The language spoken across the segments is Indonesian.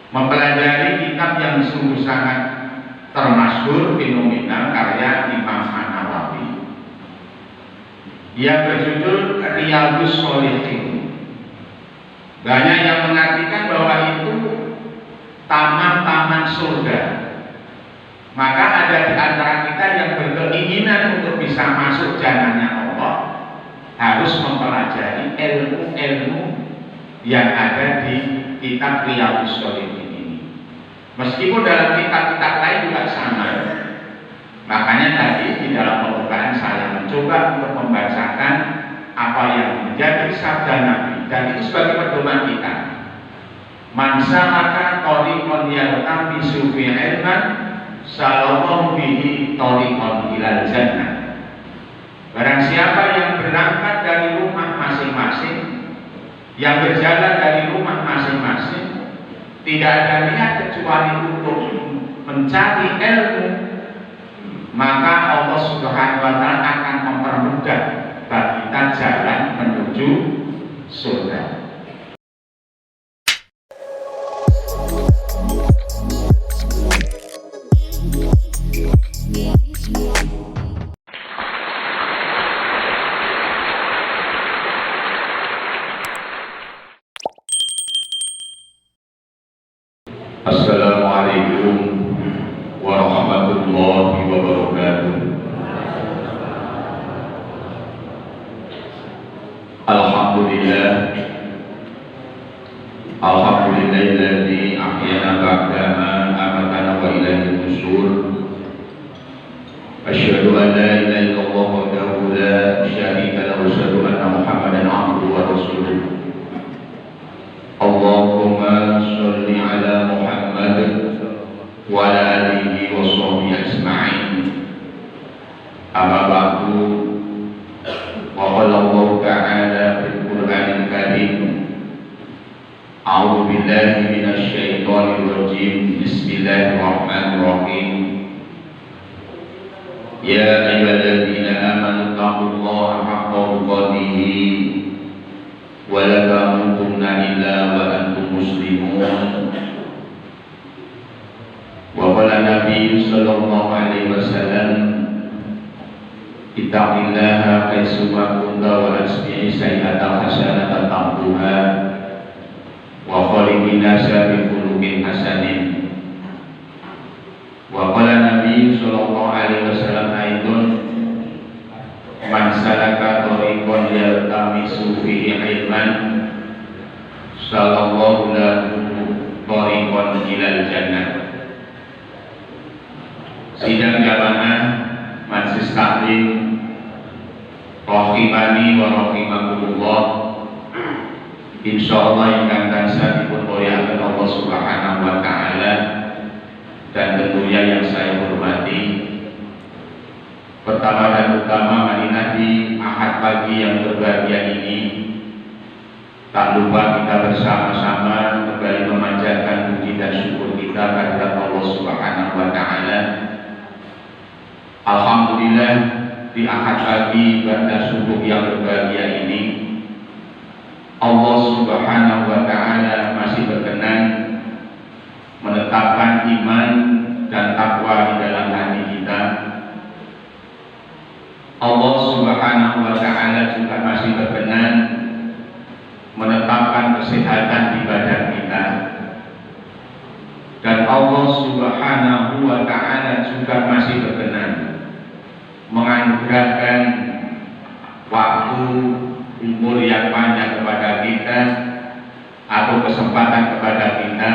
mempelajari kitab yang sungguh sangat termasyhur fenomenal karya Imam An-Nawawi yang berjudul Riyadhus Shalihin. Banyak yang mengartikan bahwa itu taman-taman surga. Maka ada di antara kita yang berkeinginan untuk bisa masuk jannahnya Allah harus mempelajari ilmu-ilmu yang ada di kitab Riyadhus Shalihin ini. Meskipun dalam kitab-kitab lain juga sama. Makanya tadi di dalam pembukaan saya mencoba untuk membacakan apa yang menjadi sabda Nabi, dan itu sebagai pedoman kita. Man salaka tariqan yaltamisu fi ilman sallallahu bihi tariqan ilal jannah. Barang siapa yang berangkat dari rumah masing-masing, yang berjalan dari rumah masing-masing, tidak ada niat kecuali untuk mencari ilmu, maka Allah Subhanahu wa Ta'ala akan mempermudah bagi kita jalan menuju surga. Assalamualaikum warahmatullahi wabarakatuh. Alhamdulillah, alhamdulillahilladzi ahyana ba'da ma amatana wa ilaihi nusyur. Asyhadu an la ilaha illallah wahdahu la syarika lahu wa asyhadu anna Muhammadan abduhu wa rasuluh. Allahumma sholli ala Muhammad wa ala alihi wa sahbihi ajma'in. Amma ba'du, wa qala Allah ta'ala fil Qur'anil Karim, a'udzu billahi minasy syaithanir rajim. Bismillahirrahmanirrahim. Ya ayyuhalladzina amanu taqullaha haqqa tuqatih wa la tamutunna illa wa antum muslimun. Wa qala Nabi sallallahu alaihi wasallam, ittaqillaha haitsu ma kunta wa asbi'i sayyi'atan hasanatan tamhuha wa khaliqin nasa bi khuluqin hasanin. Wa qala Nabi sallallahu alaihi wasallam aidon, man salaka tariqan yaltamisu fihi ilman sallallahu lahu tariqan ilal jannah. Sidang jamaah Majelis Taklim rahimani wa rahimakumullah. Insyaallah ingkang tansah dipunmulyakaken Allah Subhanahu wa Ta'ala, dan tentunya yang saya hormati, pertama dan utama marilah di Ahad pagi yang berbahagia ini tak lupa kita bersama-sama kembali memanjatkan puji dan syukur kita kehadirat Allah Subhanahu wa Ta'ala. Alhamdulillah, di Ahad pagi pada subuh yang berbahagia ini Allah Subhanahu wa Ta'ala masih berkenan menetapkan iman dan takwa di dalam hati kita. Allah Subhanahu wa Ta'ala juga masih berkenan menetapkan kesehatan di badan kita, dan Allah Subhanahu wa Ta'ala juga masih berkenan menganugerahkan waktu umur yang panjang kepada kita atau kesempatan kepada kita.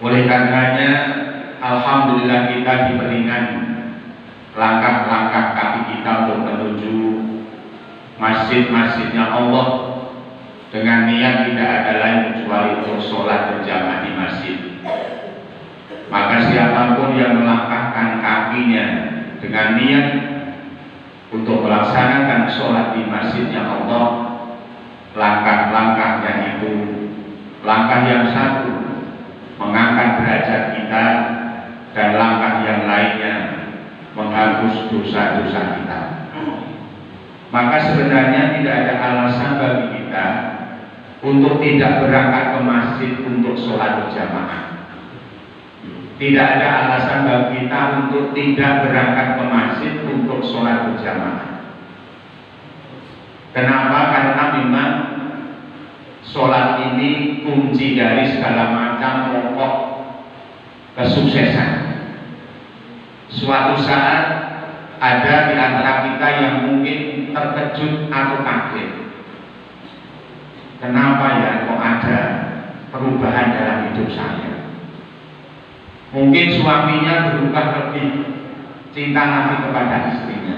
Oleh karenanya, alhamdulillah kita diberikan langkah-langkah kaki kita untuk menuju masjid-masjidnya Allah dengan niat tidak ada lain kecuali untuk sholat berjamaah di masjid. Maka siapapun yang melangkahkan kakinya dengan niat untuk melaksanakan sholat di masjidnya Allah, langkah-langkahnya itu langkah yang satu mengangkat derajat kita, dan langkah yang lainnya menghapus dosa-dosa kita. Maka sebenarnya tidak ada alasan bagi kita untuk tidak berangkat ke masjid untuk sholat sholat berjamaah. Tidak ada alasan bagi kita untuk tidak berangkat ke masjid untuk sholat berjamaah. Kenapa? Karena memang sholat ini kunci dari segala macam pokok kesuksesan. Suatu saat ada di antara kita yang mungkin terkejut atau kaget. Kenapa ya kok ada perubahan dalam hidup saya? Mungkin suaminya berubah lebih cinta lagi kepada istrinya.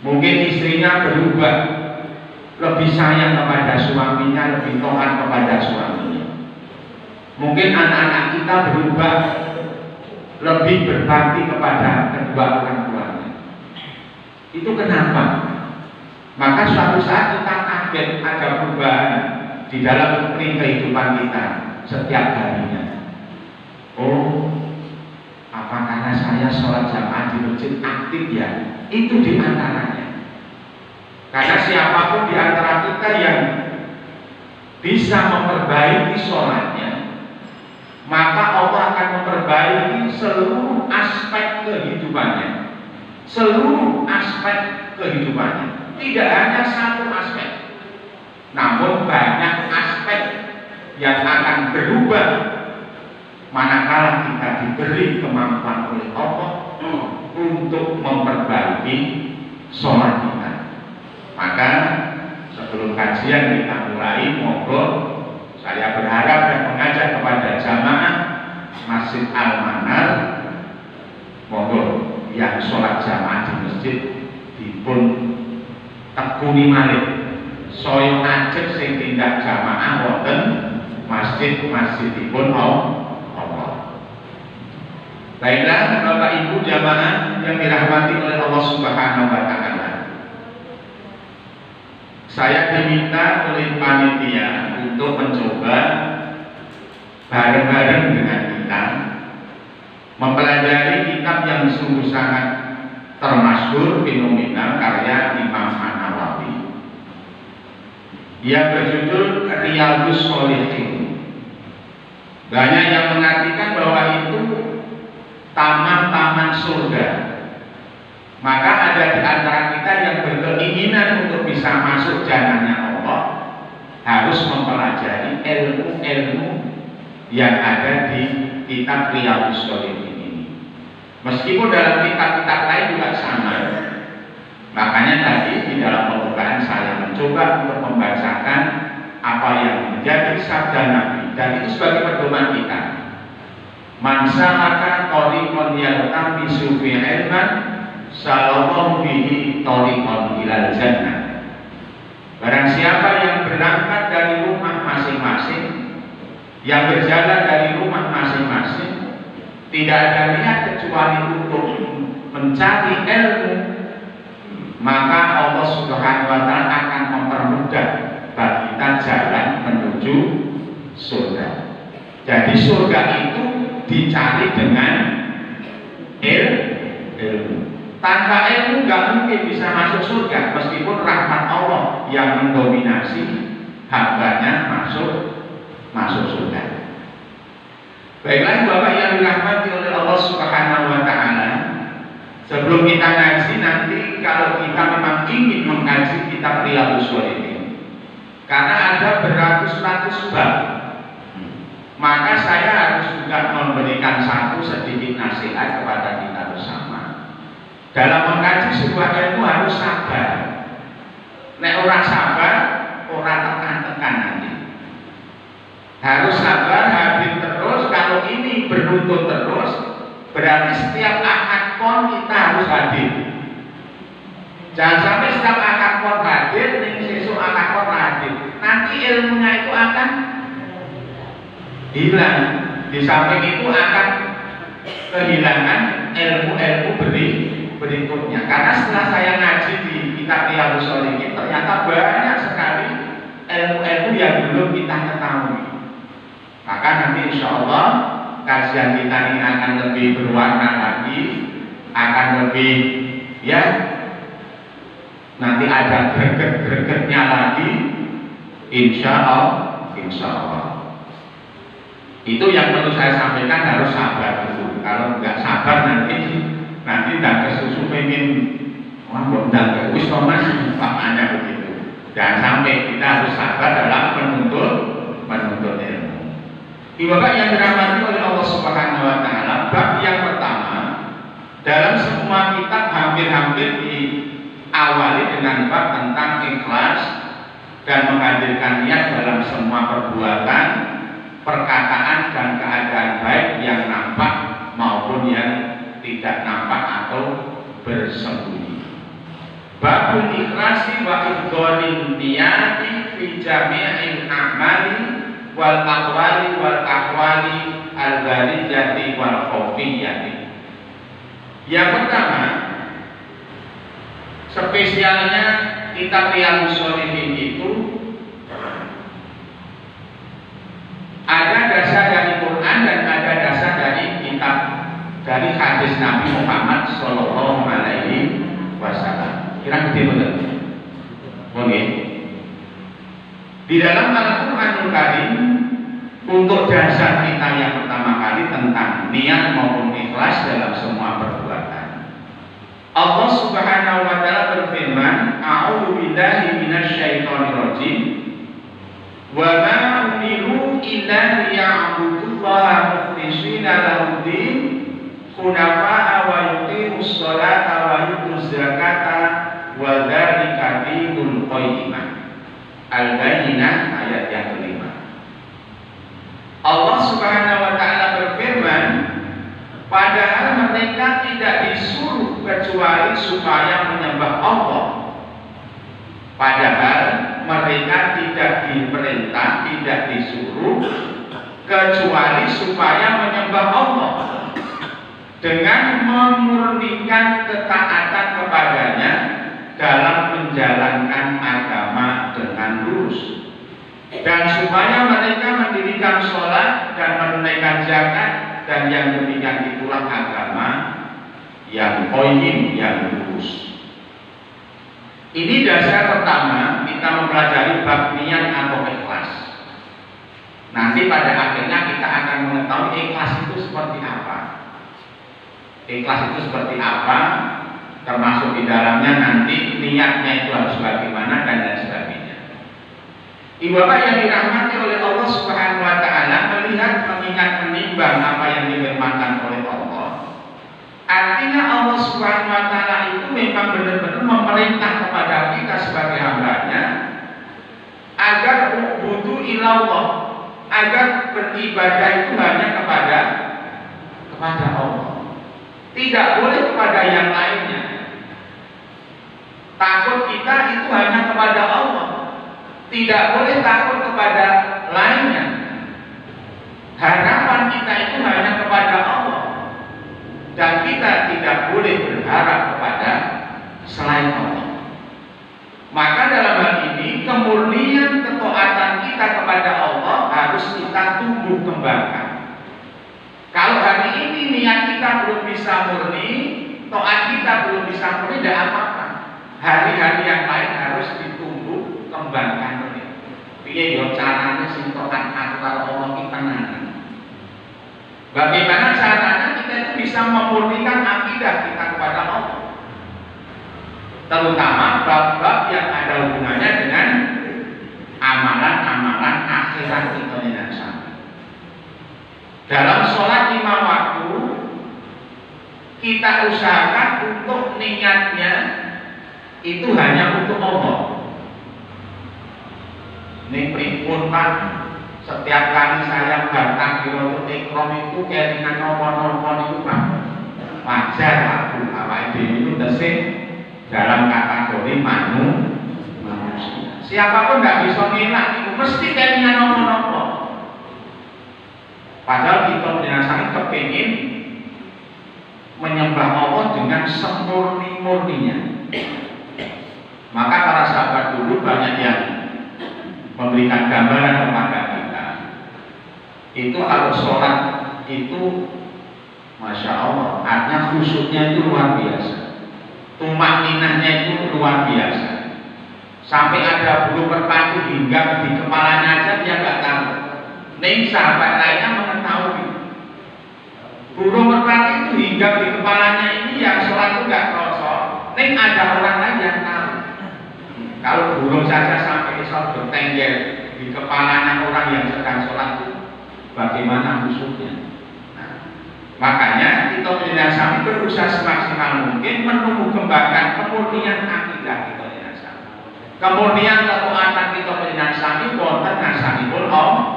Mungkin istrinya berubah lebih sayang kepada suaminya, lebih taat kepada suaminya. Mungkin anak-anak kita berubah lebih berbakti kepada kedua orang tuanya. Itu kenapa? Maka suatu saat kita kaget ada perubahan di dalam kehidupan kita setiap harinya. Oh, apa karena saya sholat jamaah di masjid aktif ya? Itu di antaranya. Karena siapapun di antara kita yang bisa memperbaiki sholatnya, maka Allah akan memperbaiki seluruh aspek kehidupannya. Seluruh aspek kehidupannya. Tidak hanya satu aspek, namun banyak aspek yang akan berubah manakala kita diberi kemampuan oleh Allah untuk memperbaiki sholat kita. Maka sebelum kajian kita mulai, monggo saya berharap dan mengajak kepada jamaah Masjid Al-Manar, monggo yang sholat jamaah di masjid dipun tekuni malih saya ajeng sing tindak jamaah wonten masjid-masjidipun Allah. Baiklah Bapak Ibu jamaah yang dirahmati oleh Allah Subhanahu wa taala. Saya diminta oleh panitia untuk mencoba bareng-bareng dengan kita mempelajari kitab yang sungguh sangat termasyhur fenomenal karya Imam An-Nawawi. Dia berjudul Riyadhus Shalihin. Banyak yang mengartikan bahwa itu taman-taman surga. Maka ada di antara kita yang berkeinginan untuk bisa masuk jannahnya Allah harus mempelajari ilmu-ilmu yang ada di kitab Riyadhus Shalihin ini. Meskipun dalam kitab-kitab lain juga sama. Makanya tadi di dalam pembukaan saya mencoba untuk membacakan apa yang menjadi sabda Nabi, dan itu sebagai pedoman kita. Man salaka tariqan yaltamisu fi ilman sallallahu bihi tariqan ilal jannah. Barang siapa yang berangkat dari rumah masing-masing, yang berjalan dari rumah masing-masing, tidak ada niat kecuali untuk mencari ilmu, maka Allah Subhanahu wa taala akan mempermudah bagi kita jalan menuju surga. Jadi surga itu dicari dengan ilmu. Tanpa ilmu nggak mungkin bisa masuk surga, meskipun rahmat Allah yang mendominasi hambanya masuk surga. Baiklah Bapak yang dirahmati oleh Allah Subhanahu wa taala, sebelum kita ngaji nanti, kalau kita memang ingin mengkaji kitab Riyadhus Shalihin, karena ada beratus-ratus bab, maka saya harus juga memberikan satu sedikit nasihat kepada kita bersama. Dalam mengkaji sebuah ilmu harus sabar. Nek orang sabar, orang tekan-tekan nanti. Harus sabar, hadir terus. Kalau ini beruntun terus, berarti setiap akad pon kita harus hadir. Jangan sampai setiap akad pon hadir, nih sesuk akad pon hadir. Nanti ilmunya itu akan hilang. Di samping itu akan kehilangan ilmu-ilmu berikutnya. Karena setelah saya ngaji di kitab Riyadhus Shalihin, ternyata banyak sekali ilmu-ilmu yang belum kita ketahui. Maka nanti insya Allah kajian kita ini akan lebih berwarna lagi, akan lebih nanti ada greget-gregetnya lagi, insya Allah. Itu yang perlu saya sampaikan, harus sabar dulu. Kalau nggak sabar nanti tidak kesusu pengen wah nggak wis Thomas makanya begitu. Jangan sampai, kita harus sabar dalam menuntut ilmu. Ibarat yang dirahmati oleh Allah Subhanahu Wa Taala, bab yang pertama dalam semua kitab hampir-hampir diawali dengan bab tentang ikhlas dan menghadirkan niat dalam semua perbuatan, perkataan dan keadaan baik yang nampak maupun yang tidak nampak atau bersembunyi. Babul ikhlasi wa idghalin niyati fi jami'il a'mali wal aqwali wal ahwali al barizati wal khawfiyati. Yang pertama, spesialnya kitab Riyadhus Shalihin itu ada dasar dari Quran dan ada dasar dari kitab dari hadis Nabi Muhammad Sallallahu Alaihi Wasallam. Kira gede betul? Oke. Di dalam Al-Quranul Karim untuk dasar kita yang pertama kali tentang niat maupun ikhlas dalam semua perbuatan. Allah Subhanahu Wa Taala berfirman, A'udzu billahi minasyaitonir rajim. Wa ma umiru illa liya'budullaha mukhlishina lahu-d-din hunafa'a wa yuqimus sholata wa yutuz zakata wa dzalika dinul qayyimah. Al-Bayyinah ayat yang kelima. Allah Subhanahu Wa Taala berfirman, padahal mereka tidak disuruh kecuali supaya menyembah Allah. Padahal mereka tidak diperintah, tidak disuruh kecuali supaya menyembah Allah dengan memurnikan ketaatan kepadanya dalam menjalankan agama dengan lurus, dan supaya mereka mendirikan sholat dan menunaikan zakat, dan yang demikian itulah agama yang qayyim, yang lurus. Ini dasar pertama kita mempelajari bab niat atau ikhlas. Nanti pada akhirnya kita akan mengetahui ikhlas itu seperti apa. Ikhlas itu seperti apa, termasuk di dalamnya nanti niatnya itu harus bagaimana dan lain sebagainya. Ibarat yang dirahmati oleh Allah Subhanahu Wa Taala, melihat, mengingat, menimbang apa yang difirmankan oleh Allah. Artinya Allah Subhanahu Wa Taala itu memang benar-benar memerintah kepada kita sebagai hambanya agar ubudu ilallah, agar beribadah itu hanya kepada Allah. Tidak boleh kepada yang lainnya. Takut kita itu hanya kepada Allah. Tidak boleh takut kepada lainnya. Harapan kita itu hanya kepada Allah. Dan kita tidak boleh berharap kepada selain Allah. Maka dalam hal ini kemurnian ketaatan kita kepada Allah harus kita tumbuh kembangkan. Kalau hari ini niat kita belum bisa murni, taat kita belum bisa murni, tidak apa-apa. Hari-hari yang lain harus ditumbuh kembangkan. Piye yo caranya sing taat karo Allah kita nanti. Bagaimana caranya kita itu bisa memurnikan akidah kita kepada Allah, terutama bab-bab yang ada hubungannya dengan amalan-amalan akhirat kita yang sama. Dalam sholat 5 waktu kita usahakan untuk niatnya itu hanya untuk Allah. Ini pripun Pak? Setiap kali saya bertakbiratul ihram itu kelingan nopo-nopo itu Pak. Wajar aku awake dhewe itu tesih dalam kategori manusia. Siapapun nggak bisa ngelak itu mesti kelingan nopo-nopo. Padahal kita menjelaskan kepingin menyembah Allah dengan semurni-murninya. Maka para sahabat dulu banyak yang memberikan gambaran kepada kita. Itu kalau sholat itu Masya Allah, artinya khusyuknya itu luar biasa, tumakninahnya itu luar biasa, sampai ada bulu merpati hingga di kepalanya aja dia nggak tahu. Ning sahabat lainnya mengetahui. Burung merpati itu hinggap di kepalanya ini yang sholat itu nggak kerosok. Ning ada orang lain yang tahu. Kalau burung saja sampai bisa bertengger di kepalanya orang yang sedang sholat itu, bagaimana musuhnya? Makanya kita penjenengan sami berusaha semaksimal mungkin menumbuh kembangkan kemurnian akidah kita penjenengan sami. Kemurnian ketaatan kita penjenengan sami wonten ngasanipun Allah.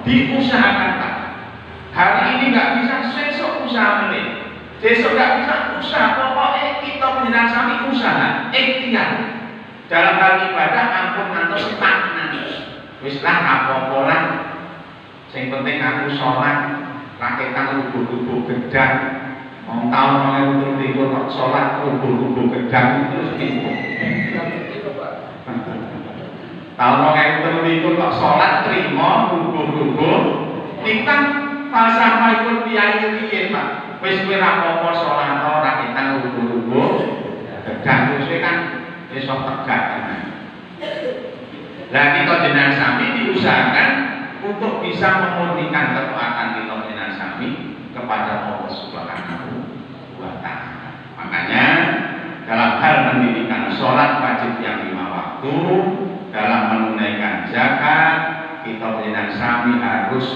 Diusahakan Pak. Hari ini nggak bisa, besok usaha menit. Besok nggak bisa, usaha. Pokoknya kita penjenengan sami usaha, ikhtiar. Dalam hal ibadah ampun antum stagnan. Wis lah apa-apa lah. Sing penting aku sholat. Rakyat rubuh-rubuh gedang, mau tahun 2023 kok sholat rubuh-rubuh gedang terus gitu. Tahun 2023 kok sholat terima rubuh-rubuh, ini kan falsafah ikut piye-piye Pak. Wis kowe ra apa-apa sholat rakyat rubuh-rubuh gedang terus kan wis tegak. Lah kita jenengan sami diusahakan untuk bisa memurnikan ketaatan kita kepada Allah Subhanahu wa Ta'ala. Makanya dalam hal pendidikan sholat wajib yang 5 waktu, dalam menunaikan zakat kita penjenengan sami harus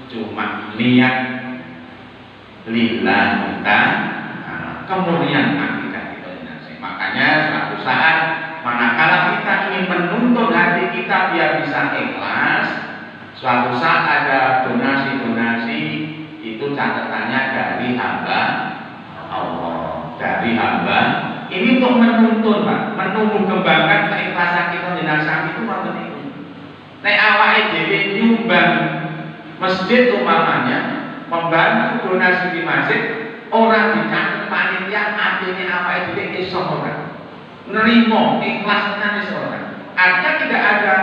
cuma niat lillah kita kemurnian akidah kita penjenengan sami. Makanya suatu saat manakala kita ingin menuntun hati kita biar bisa ikhlas, suatu saat ada donasi-donasi itu catatannya dari hamba Allah, dari hamba ini untuk menuntun Pak, menumbuh kembangkan keikhlasan kita jenengan sami itu wonten niku. Nek awake dhewe nyumbang masjid umpamanya, membantu donasi di masjid, orang dicatat panitia artinya awake dhewe iso ora nerimo ikhlas tenan iso ora. Artinya tidak ada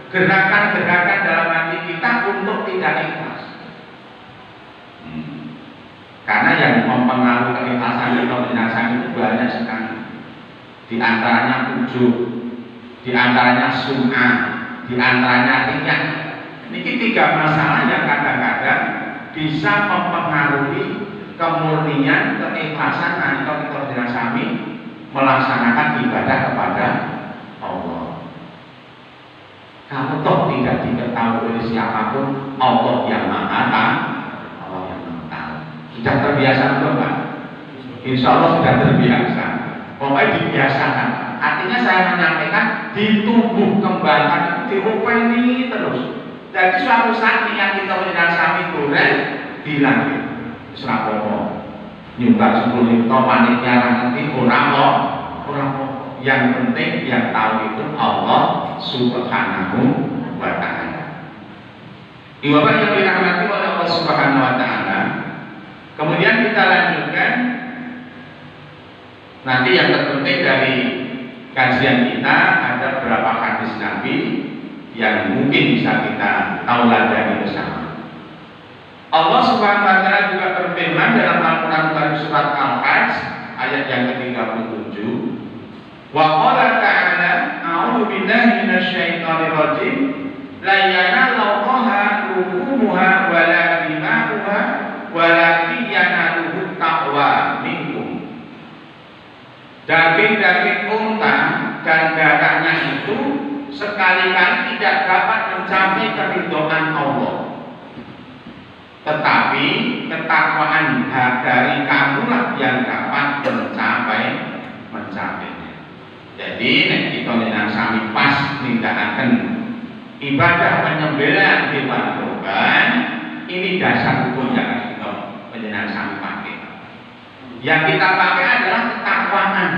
gerakan-gerakan dalam hati kita untuk tidak ikhlas. Karena yang mempengaruhi keikhlasan kita penjelasan itu banyak sekali. Di antaranya ujub, di antaranya sum'ah, di antaranya riya. Ini 3 masalah yang kadang-kadang bisa mempengaruhi kemurnian keikhlasan kita penjelasan melaksanakan ibadah kepada Allah. Kalau toh tidak diketahui oleh siapapun, Allah yang Maha Tahu. Sudah terbiasa belum Pak? Insya Allah sudah terbiasa. Pokoknya dibiasakan. Artinya saya menyampaikan ditumbuh kembangkan, diupeni terus. Jadi suatu saat yang kita mengenal sami goreng bilang serapopo nyumbang 10 juta panitia nanti orang yang penting yang tahu itu Allah Subhanahu wa Ta'ala. Ibu bapak yang dirahmati oleh Allah Subhanahu wa Ta'ala. Kemudian kita lanjutkan nanti yang terpenting dari kajian kita ada beberapa hadis Nabi yang mungkin bisa kita tauladani bersama. Allah Subhanahu wa Ta'ala juga berfirman dalam Al-Qur'an surat Al-Hajj ayat yang ke-37. Wa qala ta'ala a'udzu billahi minasyaitonir rajim la yanalallaha luhumuha wala dima'uha walakin yanaluhu taqwa minkum. Daging-daging unta dan darahnya itu sekali-kali tidak dapat mencapai keridhaan Allah, tetapi ketakwaan dari kamulah yang dapat mencapainya. Jadi nek kita jenengan sami pas nindakaken ibadah penyembelihan hewan kurban, ini dasar hukum yang penjenengan sami pakai. Yang kita pakai adalah ketakwaan.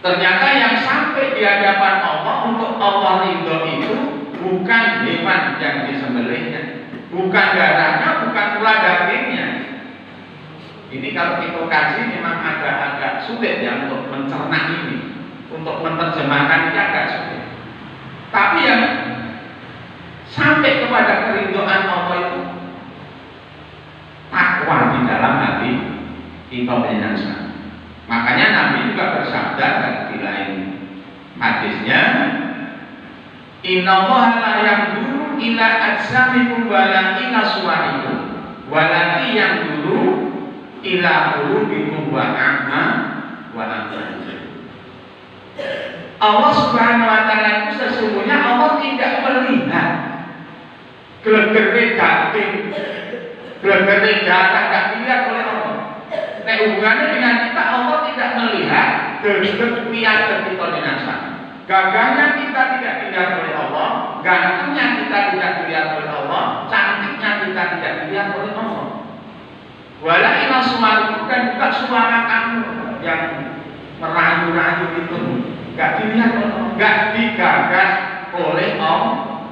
Ternyata yang sampai di hadapan Allah untuk Allah ridho itu bukan hewan yang disembelihnya, bukan darahnya, bukan pula dagingnya. Ini kalau kita kaji memang agak sulit ya untuk mencerna ini, untuk menerjemahkan ini agak sulit. Tapi yang sampai kepada keridhaan Allah itu takwa di dalam hati kita menyenangkan. Makanya Nabi juga bersabda di lain hadisnya, Innallaha la yanzuru dulu ila ajsamikum wala ila suwarikum walaki yang dulu ila qulubikum wa a'ma wa a'ma. Allah Subhanahu wa taala itu sesungguhnya Allah tidak melihat gelegere daging, gelegere darah, tidak dilihat oleh Allah. Nah, hubungannya dengan kita, Allah tidak melihat gelegere kita dengan sana. Gagahnya kita tidak dilihat oleh Allah, gantengnya kita tidak dilihat oleh Allah, cantiknya kita tidak dilihat oleh Allah. Wala ila suwarikum, dan juga suara kamu yang merayu-rayu itu gak dilihat oleh Allah, gak digagas oleh Allah,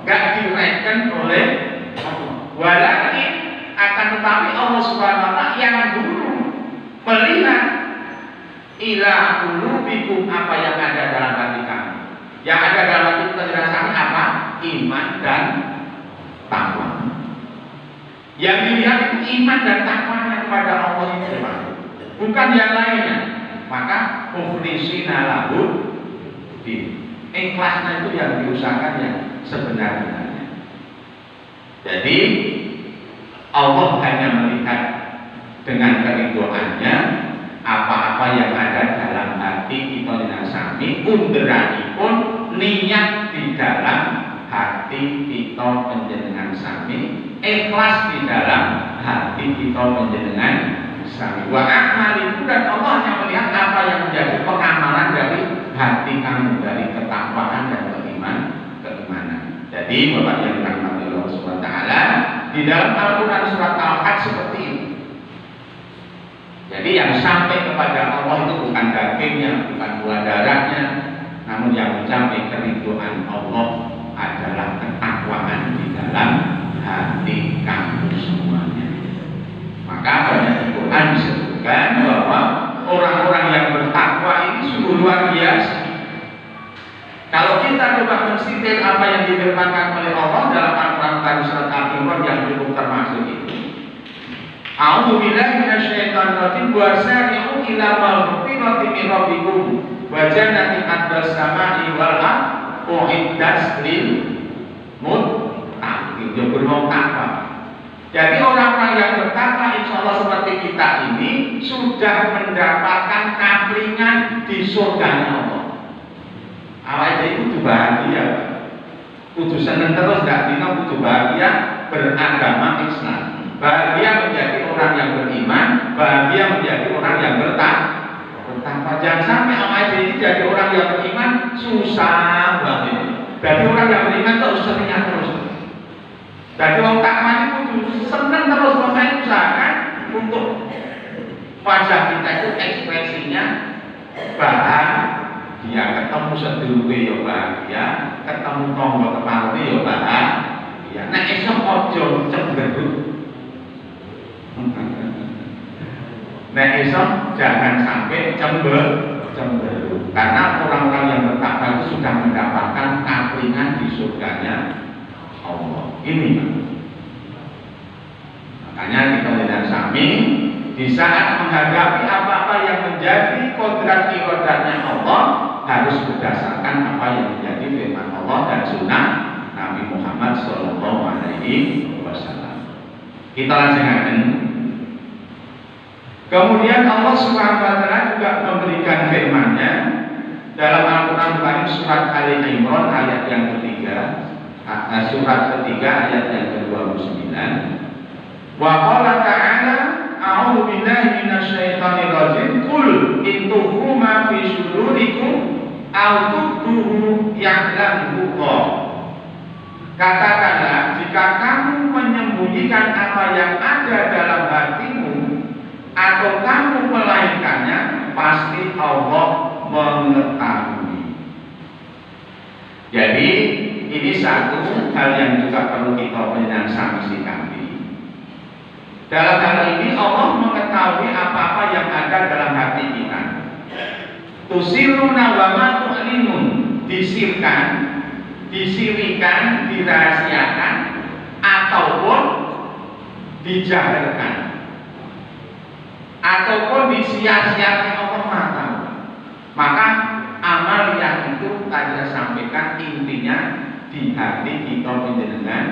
gak direken oleh Allah. Walakin akan tetapi Allah Subhanahu wa taala yang dulu melihat ila qulubikum, apa yang ada dalam hati kamu. Yang ada dalam hati kita dirasakan apa? Iman dan takwa. Yang dilihat itu iman dan takwanya kepada Allah itu, bukan yang lainnya. Maka mukhlisina lahu din, ikhlasnya itu yang diusahakan yang sebenarnya. Jadi Allah hanya melihat dengan keridoannya apa-apa yang ada dalam hati kita dinasami, underanipun niat di dalam hati kita panjenengan sami, ikhlas di dalam hati kita panjenengan sami. Wa a'malikum, dan Allah yang melihat apa yang menjadi pengamalan dari hati kamu, dari ketakwaan dan keimanan. Jadi Bapak yang dirahmati Allah Subhanahu wa taala, di dalam Al-Qur'an surat Al-Hajj seperti ini. Jadi yang sampai kepada Allah itu bukan dagingnya, bukan buah darahnya, namun yang mencapai keridhaan Allah adalah ketakwaan di dalam hati kamu semuanya. Maka banyak di Quran disebutkan bahwa orang-orang yang bertakwa ini sungguh luar biasa. Kalau kita coba mensitir apa yang difirmankan oleh Allah dalam Al-Quran surat Al-Imran yang cukup termasuk itu, A'udzu billahi minasyaitonir rajim, wa sari'u ila maghfiratin min rabbikum wa jannatin 'ardas samai wal ardh u'iddat lil muttaqin. Jadi orang-orang yang bertakwa insya Allah seperti kita ini sudah mendapatkan kaplingan di surganya Allah. Awalnya itu kudu bahagia, kudu seneng terus, gak dina kudu bahagia beragama Islam. Bahagia menjadi orang yang beriman, bahagia menjadi orang yang bertakwa. Jangan sampai awalnya ini jadi orang yang beriman susah banget. Jadi orang yang beriman itu harus seringnya terus. Jadi orang takwa itu seneng terus, makanya usahakan untuk wajah kita itu ekspresinya bahagia. Ketemu sedulure ya bahagia, ketemu tangga kepalane ya bahagia. Nek esuk aja cemberut. Nek esuk jangan sampai cemberut. Karena orang-orang yang bertakwa itu sudah mendapatkan kaplingan di surganya Allah. Ini makanya kita tidak sami di saat menghadapi apa-apa yang menjadi kodrat irodatnya Allah, harus berdasarkan apa yang menjadi firman Allah dan sunnah Nabi Muhammad Sallallahu Alaihi Wasallam. Kita lanjutkan. Kemudian Allah Subhanahu Wa Taala juga memberikan firman-Nya dalam Al-Quran Karim surat Ali Imran ayat yang ketiga, surat ketiga ayat yang ke-29. Wa qala ta'ala a'udzu billahi minasyaitonir rajim qul in tukhfu ma fi sudurikum aw tubduhu ya'lamuhu Allah. Katakanlah, jika kamu menyembunyikan apa yang ada dalam hatimu atau kamu melainkannya, pasti Allah mengetahui. Jadi ini satu hal yang juga perlu kita sikapi. Dalam hal ini Allah mengetahui apa-apa yang ada dalam hati kita. Tusiruna wa ma tu'linun, disirkan, disirikan, dirahasiakan, ataupun dijahirkan, ataupun disia-siakan Allah Maha. Maka amal yang itu tadi saya sampaikan intinya di hati kita panjenengan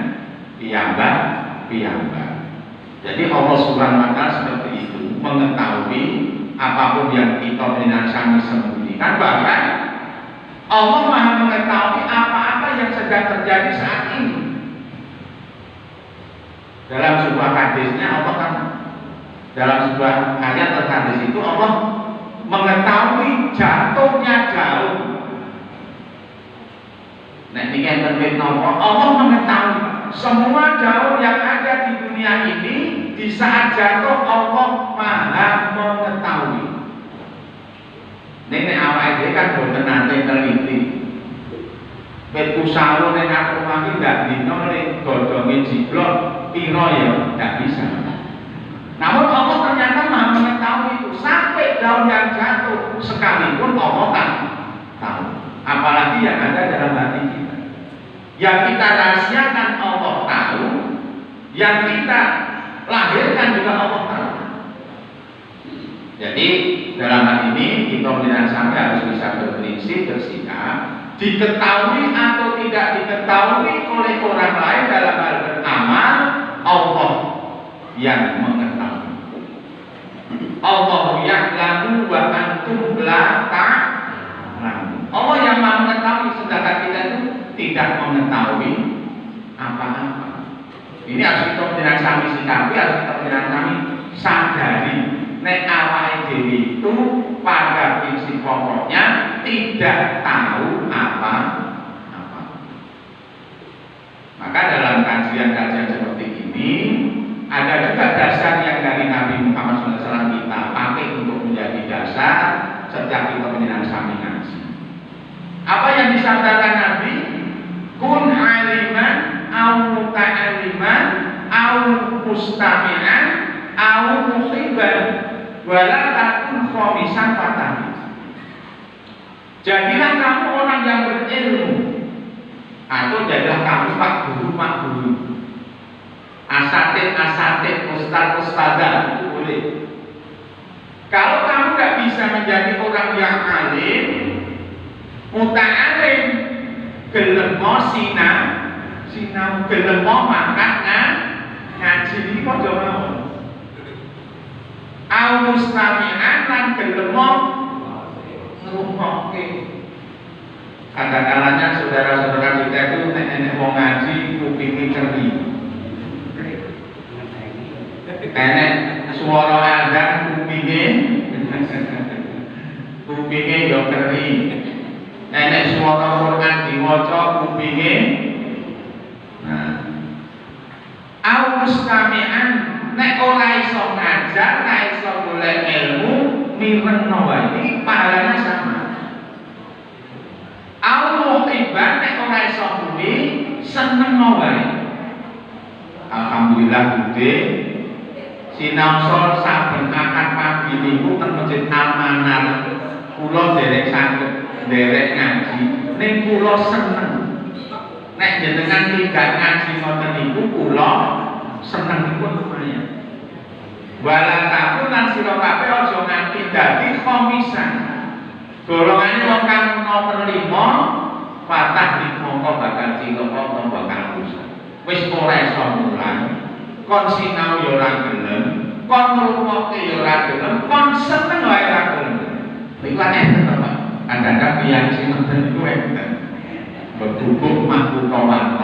piyambak. Jadi Allah Subhanahu wa taala seperti itu, mengetahui apapun yang kita panjenengan sami sembunyikan, bahkan Allah Maha mengetahui apa-apa yang sedang terjadi saat ini. Dalam sebuah hadisnya Allah kan, dalam sebuah ayat terhadis itu Allah mengetahui jatuhnya daun. Nah ini yang terkait nomor, Allah mengetahui semua daun yang ada di dunia ini di saat jatuh Allah Maha mengetahui. Ini awal ini kan boten nanti teliti. Betul sawo nek aku mati nggak dinoleh godongin jiblok piro ya nggak bisa. Namun Allah ternyata Maha mengetahui itu sampai daun yang jatuh sekalipun Allah tahu. Apalagi yang ada dalam hati kita. Yang kita rahasiakan Allah tahu, yang kita lahirkan juga Allah tahu. Jadi dalam hal ini kita menjadi sampai harus bisa berprinsip bersikap, diketahui atau tidak diketahui oleh orang lain dalam hal beramal, Allah yang mengetahui. Allah ya'lamu wa antum la ta'lamun. Allah yang Maha mengetahui, sedangkan kita itu tidak mengetahui apa-apa. Ini harus kita menjadi sami sikapi, harus kita menjadi sami sadari. Nek awake dhewe itu pada prinsip pokoknya tidak tahu apa-apa. Maka dalam kajian-kajian seperti ini ada juga dasar yang dari Nabi Muhammad SAW kita pakai untuk menjadi dasar setiap kita menyenang sami ngaji. Apa yang disabdakan Nabi? Kun aliman au muta'aliman au mustami'an au muhiban wala takun khomisan fatah. Jadilah kamu orang yang berilmu, atau jadilah kamu pak guru, asatid, ustad, itu boleh. Kalau kamu nggak bisa menjadi orang yang alim, muta'alim, gelem sinau gelem makan ngaji ini kok mau. Al mustami'an lan gelem ngrungokke. Kadang-kadangnya saudara-saudara kita itu nek wong ngaji kupinge ceri. Enek suara adzan kupinge yo keri. Enek suara Quran diwaca kupinge. Nah. Al mustami'an nek ora iso ngajar, ora iso golek ilmu, mirengno wae iki pahalane sama. Al muhibban nek ora iso kuwi senengno wae. Alhamdulillah gede sinau saben akad pagi niku teng Masjid Al-Manar. Kula derek saged derek ngaji, ning kula seneng. Nek jenengan tidak ngaji ngoten niku kula seneng niku lumayan. Wala takun lan sira kabeh aja nganti dadi khomisan. Golongane wong kang nomor 5 patah di mongko bakal cilaka utawa bakal rusak. Wis ora iso mulang, kon sinau ya ora gelem, kon ngrungokke ya ora gelem, kon seneng wae ora gelem. Iku enten to, Pak. Kadang-kadang biyen sing ngoten iku enten. Betukup mampu kawan.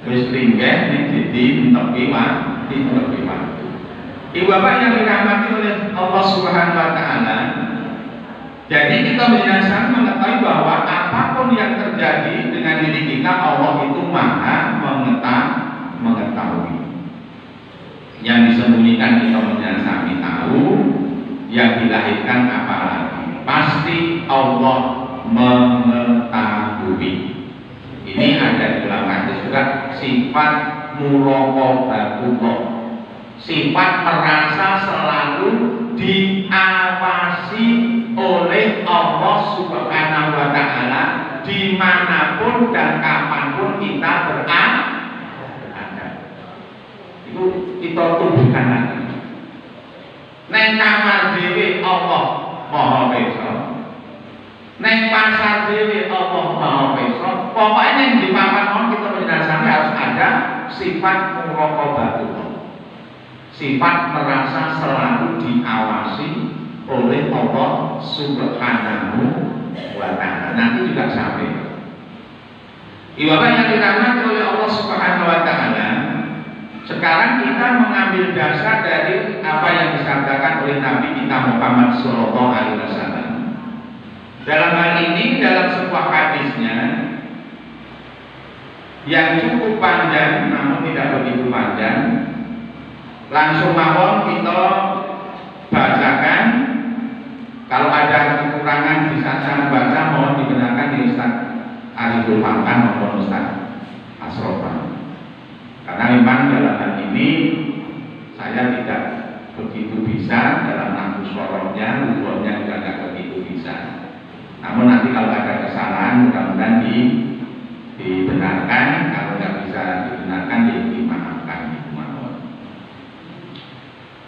Wis linggih ning dadi tepi waktu. Ibu bapak yang dirahmati oleh Allah Subhanahu wa taala. Jadi kita benar-benar mengetahui bahwa apapun yang terjadi dengan diri kita, Allah itu Maha mengetahui. Yang disembunyikan kita benar-benar tahu, yang dilahirkan apalagi. Pasti Allah mengetahui. Ini ada di dalam hadis juga sifat muraqabatullah. Sifat merasa selalu diawasi oleh Allah Subhanahu wa taala dimanapun dan kapanpun kita berada. Itu kita tumbuhkan lagi. Neng kamar dewi Allah Maha Pirsa. Neng pasar dewi Allah Maha Pirsa. Pokoknya yang dipapan mohon kita penjelasannya harus ada sifat muraqabatullah, sifat merasa selalu diawasi oleh Allah Subhanahu wa Ta'ala. Nanti juga sampai. Ibadah yang dirahmati oleh Allah Subhanahu wa Ta'ala. Sekarang kita mengambil dasar dari apa yang disabdakan oleh Nabi kita Muhammad Sallallahu Alaihi Wasallam. Dalam hal ini, dalam sebuah hadisnya yang cukup panjang, namun tidak begitu panjang, langsung mohon kita bacakan. Kalau ada kekurangan di saat saya baca, mohon dibenarkan di Ustaz Ariful Fatan maupun Ustaz Asrofan. Karena memang dalam hal ini saya tidak begitu bisa dalam nafsu suaranya, rukunnya juga tidak begitu bisa. Namun nanti kalau ada kesalahan mudah-mudahan dibenarkan, kalau tidak bisa dibenarkan dimaafkan.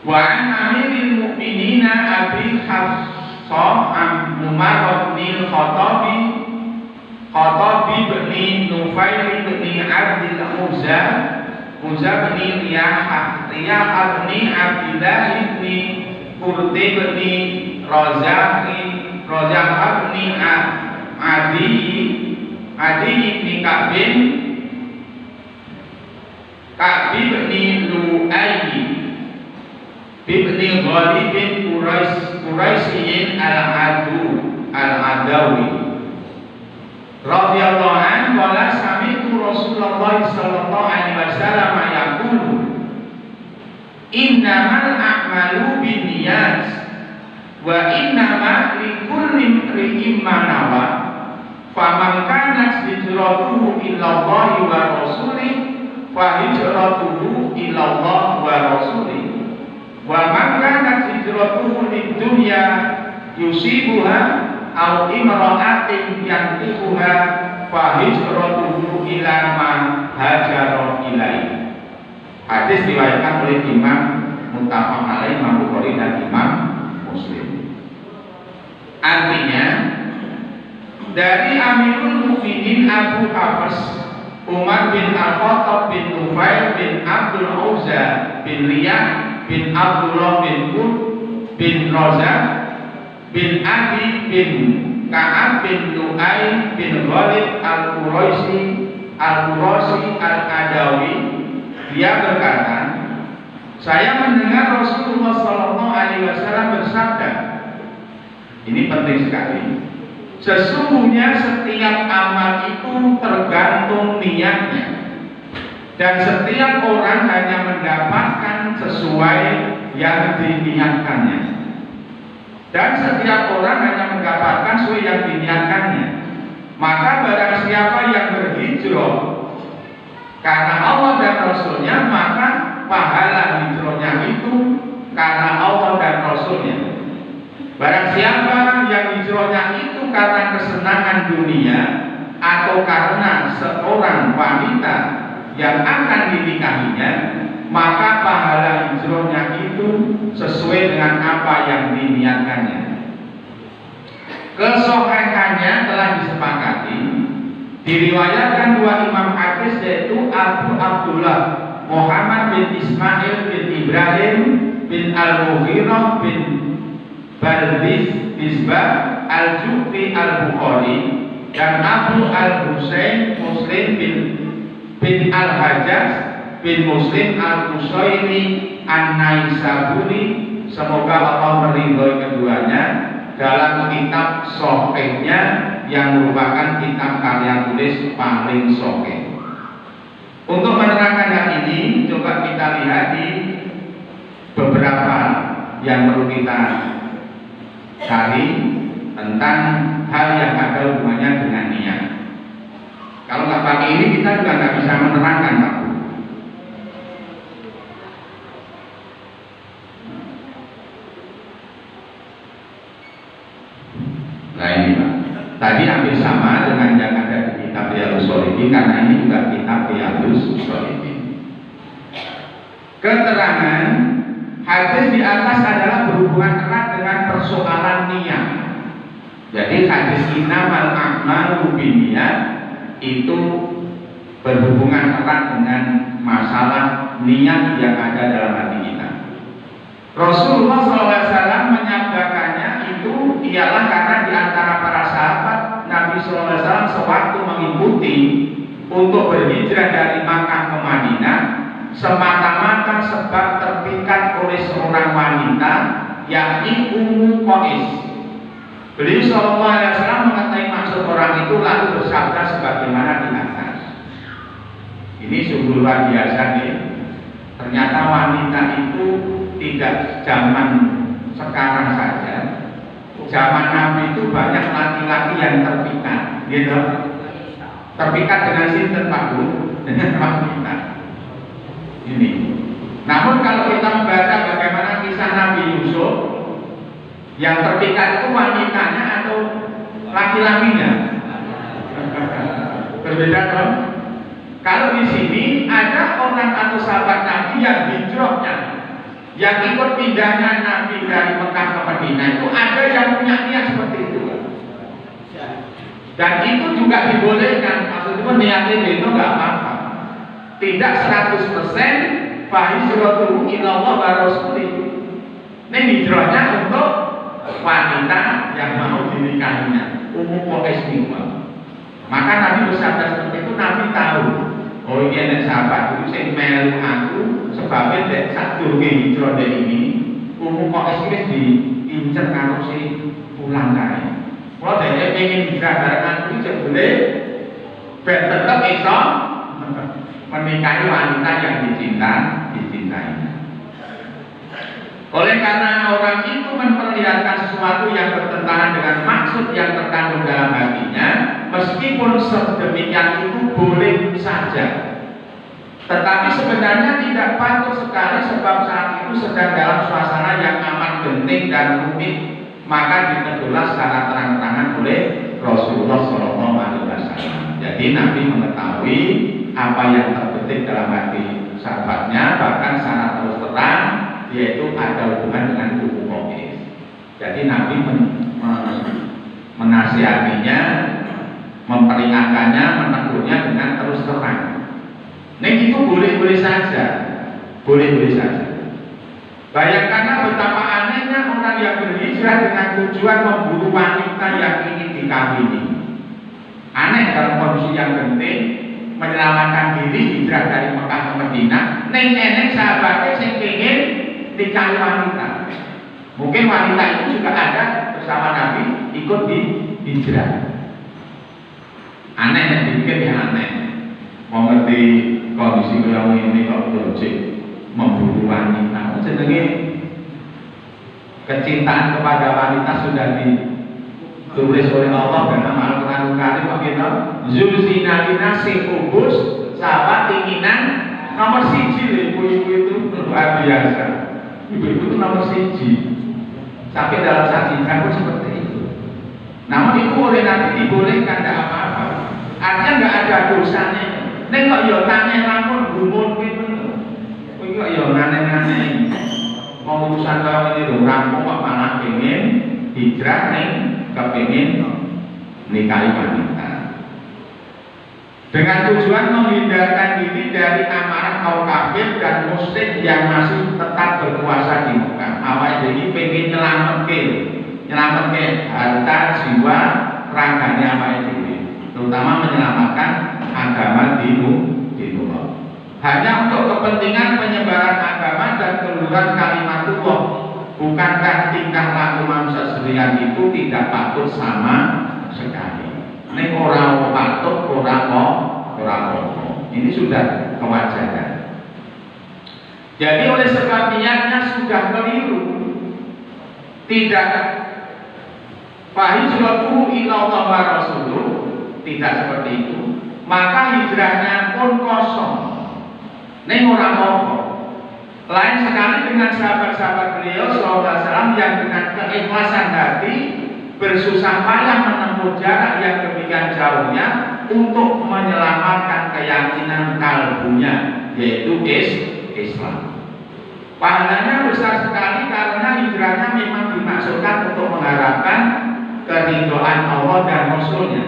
Wa an amiril mu'minina Abi Hafsah Umar bin Khattabi bin Nufail bin Abdul Uzza bin Riyah bin Abdillah bin Qurti bin Razah bin Adi bin Ka'b bin Lu'ay bin Ghalib bin Quraisyin al-Adawi radhiyallahu anhu qala sami'tu Rasulullah sallallahu alaihi wasallam yaqulu innamal a'malu binniyat wa innama likulli imrin ma nawa faman kanat hijratuhu ila Allah wa rasulih fa hijratuhu ila Allah wa rasulih wa man kanat hijratuhu lid-dunya yusibuha aw imra'atin yantiquha fa hijratuhu ila ma hajara ilaihi. Hadis diriwayatkan oleh Imam Muttafaq alaih, Imam Bukhari dan Imam Muslim. Artinya dari Amirul Mukminin Abu Hafs Umar bin Al-Khattab bin Nufail bin Abdul Uzza bin Riyah bin Abdullah bin Qur bin Razah bin Adi bin Ka'ab bin Lu'ay bin Ghalib al-Quraisi al-Adawi. Dia berkata, saya mendengar Rasulullah Sallallahu Alaihi Wasallam bersabda, ini penting sekali, sesungguhnya setiap amal itu tergantung niatnya, dan setiap orang hanya mendapatkan sesuai yang diniatkannya, dan setiap orang hanya mendapatkan sesuai yang diniatkannya. Maka barang siapa yang berhijrah karena Allah dan Rasulnya, maka pahala hijrahnya itu karena Allah dan Rasulnya. Barang siapa yang hijrahnya itu karena kesenangan dunia atau karena seorang wanita yang akan dinikahinya, maka pahala hijrahnya itu sesuai dengan apa yang diniatkannya. Kesohihannya telah disepakati, diriwayatkan dua imam hadis, yaitu Abu Abdullah Muhammad bin Ismail bin Ibrahim bin Al-Mughirah bin Baldisbah Al-Jufi Al-Bukhari dan Abu Al-Husain Muslim bin Al-Hajjaj bin Muslim Al-Qusairi An-Naisaburi, semoga Allah meridhoi keduanya, dalam kitab Sahihnya yang merupakan kitab karya tulis paling sahih. Untuk menerangkan hal ini, coba kita lihat di beberapa yang perlu kita cari tentang hal yang ada hubungannya dengan niat. Kalau nggak pakai ini, kita juga nggak bisa menerangkan, Pak. Nah ini, Pak. Tadi hampir sama dengan yang ada di kitab Riyadhus Shalihin, karena ini juga kitab Riyadhus Shalihin. Keterangan hadis di atas adalah berhubungan erat dengan persoalan niat. Jadi hadis innamal a'malu binniyat itu berhubungan erat dengan masalah niat yang ada dalam hati kita. Rasulullah SAW menyabdakannya itu ialah karena di antara para sahabat Nabi SAW sewaktu mengikuti untuk berhijrah dari Makkah ke Madinah semata-mata sebab terpikat oleh seorang wanita yakni Ummu Qais. Beliau SAW mengetahui maksud orang itu lalu bersabda sebagaimana di atas. Ini sungguh luar biasa nih. Ternyata wanita itu tidak zaman sekarang saja. Zaman Nabi itu banyak laki-laki yang terpikat, gitu. Terpikat dengan sinten Pak Bu, dengan wanita. Ini. Namun kalau kita membaca bagaimana kisah Nabi Yusuf, yang terpikat itu wanitanya atau laki-lakinya? Berbeda dong. Kalau di sini ada orang atau sahabat Nabi yang hijrahnya, yang ikut pindahnya Nabi dari Mekah ke Madinah itu ada yang punya niat seperti itu. Dan itu juga dibolehkan, maksudnya niatnya itu nggak apa-apa. Tidak 100% fahijratuhu ilallah wa rasulih. Ini hijrahnya untuk wanita yang mau dinikahinya, Ummu Qais niku. Maka Nabi bersabda seperti itu, Nabi tahu. Oh ini ada sahabat itu sing melu aku sebabnya dek sadurunge hijrah dari ini Ummu Qais wis diincer karo si pulang kae. Kalau dia pengen hijrah bareng aku jebule ben tetep iso menikahi wanita yang dicintai. Oleh karena orang itu memperlihatkan sesuatu yang bertentangan dengan maksud yang terkandung dalam hatinya, meskipun sedemikian itu boleh saja. Tetapi sebenarnya tidak patut sekali sebab saat itu sedang dalam suasana yang amat genting dan rumit, maka diteguhlah secara terang-terangan oleh Rasulullah SAW. Jadi Nabi mengetahui apa yang terbetik dalam hati sahabatnya, bahkan secara terus terang, yaitu ada hubungan dengan Ummu Qais. Jadi Nabi menasihatinya, memperingatkannya, menegurnya dengan terus terang. Nah itu boleh-boleh saja, boleh-boleh saja. Bayangkanlah betapa anehnya orang yang berhijrah dengan tujuan memburu wanita yang ingin dikawini. Aneh dalam kondisi yang penting, menyelamatkan diri hijrah dari Mekah ke Madinah. Neng sahabatnya yang ingin nikahi wanita. Mungkin wanita itu juga ada bersama Nabi ikut di hijrah. Aneh yang dibikin ya aneh. Mau ngerti kondisi yang ini kok logik memburu wanita. Jenenge kecintaan kepada wanita sudah ditulis oleh Allah dalam Al-Qur'an Karim. Kita Zulzinalina Sikubus sahabat keinginan nomor 1 ibu-ibu itu luar biasa. Ibu-ibu itu nomor 1 sampai dalam sajian pun seperti itu. Namun itu oleh Nabi dibolehkan, tidak apa-apa. Artinya nggak ada dosanya. Nek kok yo tanya lampun gumun gitu. Kowe kok yo ngane-ngane. Mau urusan kau ini lho rampung kok malah pengen hijrah ning kepengin nikahi wanita. Dengan tujuan menghindarkan diri dari amarah kaum kafir dan musyrik yang masih tetap berkuasa di Mekah. Awak jadi pengen nyelametke harta, jiwa, raganya awak dhewe. Terutama menyelamatkan agama dinullah. Hanya untuk kepentingan penyebaran agama dan keluhuran kalimatullah. Bukankah tingkah laku manusia sekalian itu tidak patut sama sekali? Ini orang patut, orang pokok. Ini sudah kewajaran. Jadi oleh sebab niatnya sudah keliru. Tidak fahijratuhu ilallah wa rasuluh, tidak seperti itu. Maka hijrahnya pun kosong. Ini orang pokok. Lain sekali dengan sahabat-sahabat beliau SAW yang dengan keikhlasan hati bersusah payah menempuh jarak yang demikian jauhnya untuk menyelamatkan keyakinan kalbunya, yaitu Islam. Pahalanya besar sekali karena hijrahnya memang dimaksudkan untuk mengharapkan keridhaan Allah dan Rasulnya.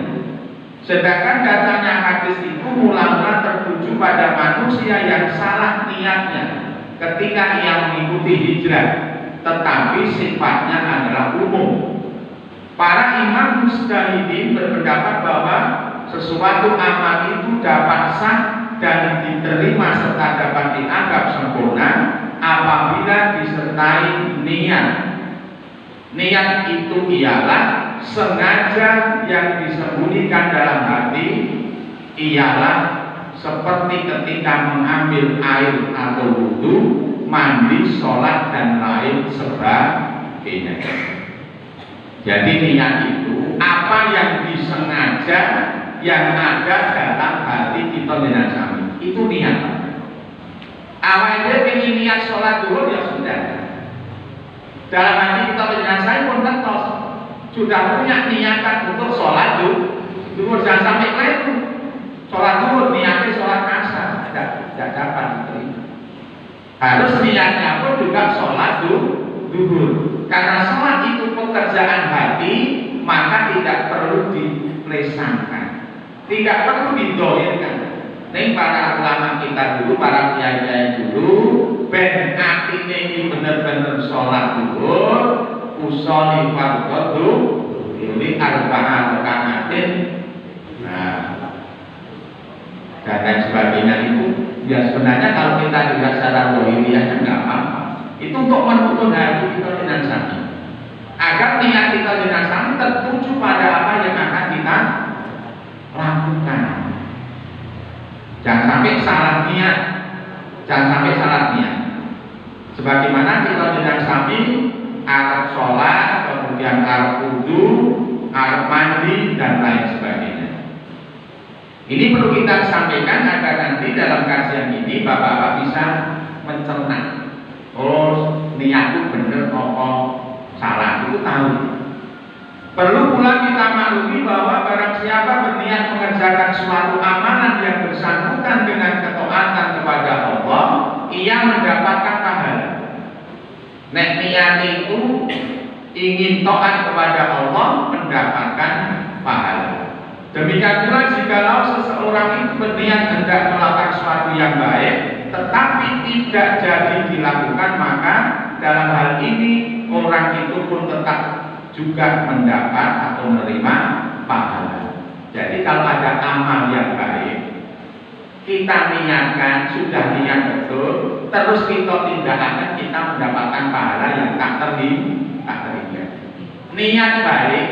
Sedangkan datanya hadis itu mula-mula tertuju pada manusia yang salah niatnya ketika ia mengikuti hijrah, tetapi sifatnya adalah umum. Para imam mujtahidin berpendapat bahwa sesuatu amal itu dapat sah dan diterima serta dapat dianggap sempurna apabila disertai niat. Niat itu ialah sengaja yang disembunyikan dalam hati, ialah seperti ketika mengambil air atau wudu, mandi, sholat dan lain sebagainya. Jadi niat itu apa yang disengaja yang ada dalam hati kita dengan sami, itu niat. Awalnya ingin niat sholat dulu ya sudah. Dalam hati kita dengan saya pun kentos sudah punya niatan untuk sholat dulu, jangan sampai keliru. Sholat dulu niatnya sholat asar, tidak dapat diterima. Harus niatnya pun juga sholat dulu. Karena sholat itu pekerjaan hati, maka tidak perlu dilesankan, tidak perlu didoirkan. Ini para ulama kita dulu, para kiai dulu, ben atine ini bener-bener sholat dulu, usoli fardhu, ini arba'ah rakaatin, nah, dan lain sebagainya itu. Ya sebenarnya kalau kita lihat secara dohiriyahnya nggak apa-apa. Itu untuk menuntun hati kita dengan sami, agar niat kita dengan sami tertuju pada apa yang akan kita lakukan. Jangan sampai salah niat, jangan sampai salah niat. Sebagaimana kita dengan sami arep sholat, kemudian arep wudu, arep mandi dan lain sebagainya. Ini perlu kita sampaikan agar nanti dalam kajian ini bapak-bapak bisa mencerna. Oh, niatku bener apa salah, itu tahu. Perlu pula kita maklumi bahwa barang siapa berniat mengerjakan suatu amalan yang bersangkutan dengan ketaatan kepada Allah, ia mendapatkan pahala. Nek niat itu ingin taat kepada Allah, mendapatkan pahala. Demikian pula jikalau seseorang itu berniat hendak melakukan sesuatu yang baik tetapi tidak jadi dilakukan, maka dalam hal ini orang itu pun tetap juga mendapat atau menerima pahala. Jadi kalau ada amal yang baik, kita niatkan, sudah niat betul, terus kita tindakan, kita mendapatkan pahala yang tak terhingga. Niat baik,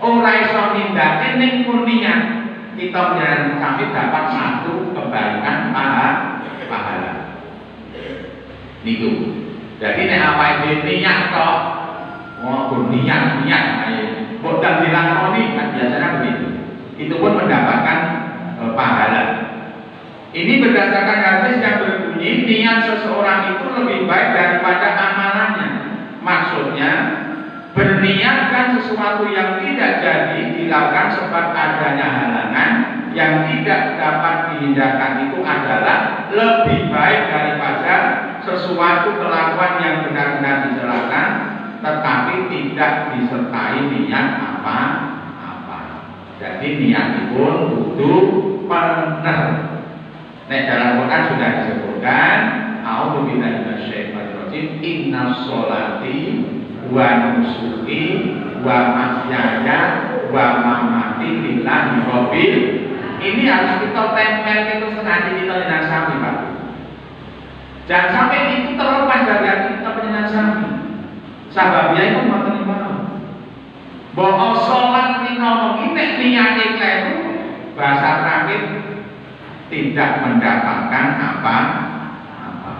orang iso nindakake ning pun niat, kita menjalani kami dapat satu kebaikan pahala. Niku. Jadi nek awake dhewe niat kok, niat kok dan dilakoni kan biasanya begitu. Itu pun mendapatkan pahala. Ini berdasarkan hadis yang berbunyi niat seseorang itu lebih baik daripada amalannya. Maksudnya berniatkan sesuatu yang tidak jadi dilakukan sebab adanya halangan yang tidak dapat dihindarkan itu adalah lebih baik daripada sesuatu kelakuan yang benar-benar diserahkan tetapi tidak disertai niat apa-apa. Jadi niat pun butuh benar. Nah, dalam Quran sudah disebutkan, a'udzu billahi minasyaitonir rajim, innas sholati wa nusuki wa mahyaya wa mamati lillahi rabbil. Ini harus kita tempel itu sengaja kita dengan sami, Pak. Jangan sampai itu terlepas dari hati kita dengan sami. Sababnya itu mboten mau. Bahwa sholat menawa iki niate kleru, bahasa terakhir tidak mendapatkan apa-apa.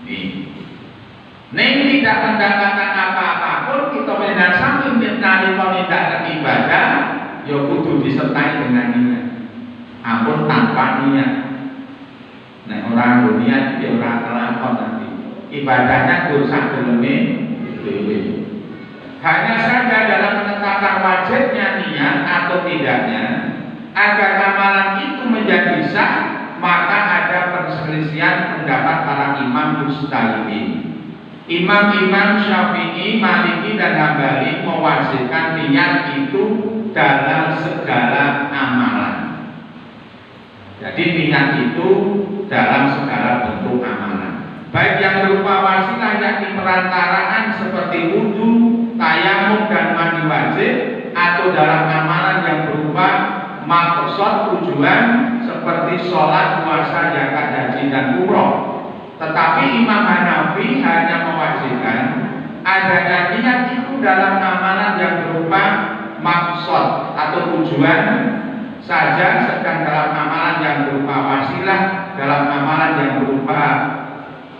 Ini tidak mendapatkan apa-apa pun kita dengan sami nalika nindakaken ibadah ya kudu disertai dengan niat. Ampun tanpa niat. Nek orang niat ya ora kelakon nanti. Ibadahnya kurang geleme dhewe. Hanya saja dalam menetapkan wajibnya niat atau tidaknya, agar amalan itu menjadi sah, maka ada perselisihan pendapat para imam mujtahidin. Imam-imam Syafi'i, Maliki dan Hambali mewajibkan niat itu dalam segala amalan. Jadi niat itu dalam segala bentuk amalan, baik yang berupa wasilah yakni perantaraan seperti wudu, tayamum dan mandi wajib, atau dalam amalan yang berupa maksud tujuan seperti sholat, puasa, zakat, haji dan umroh. Tetapi Imam Hanafi hanya mewajibkan adanya niat itu dalam amalan yang berupa maksud atau tujuan saja, sedang dalam amalan yang berupa wasilah, dalam amalan yang berupa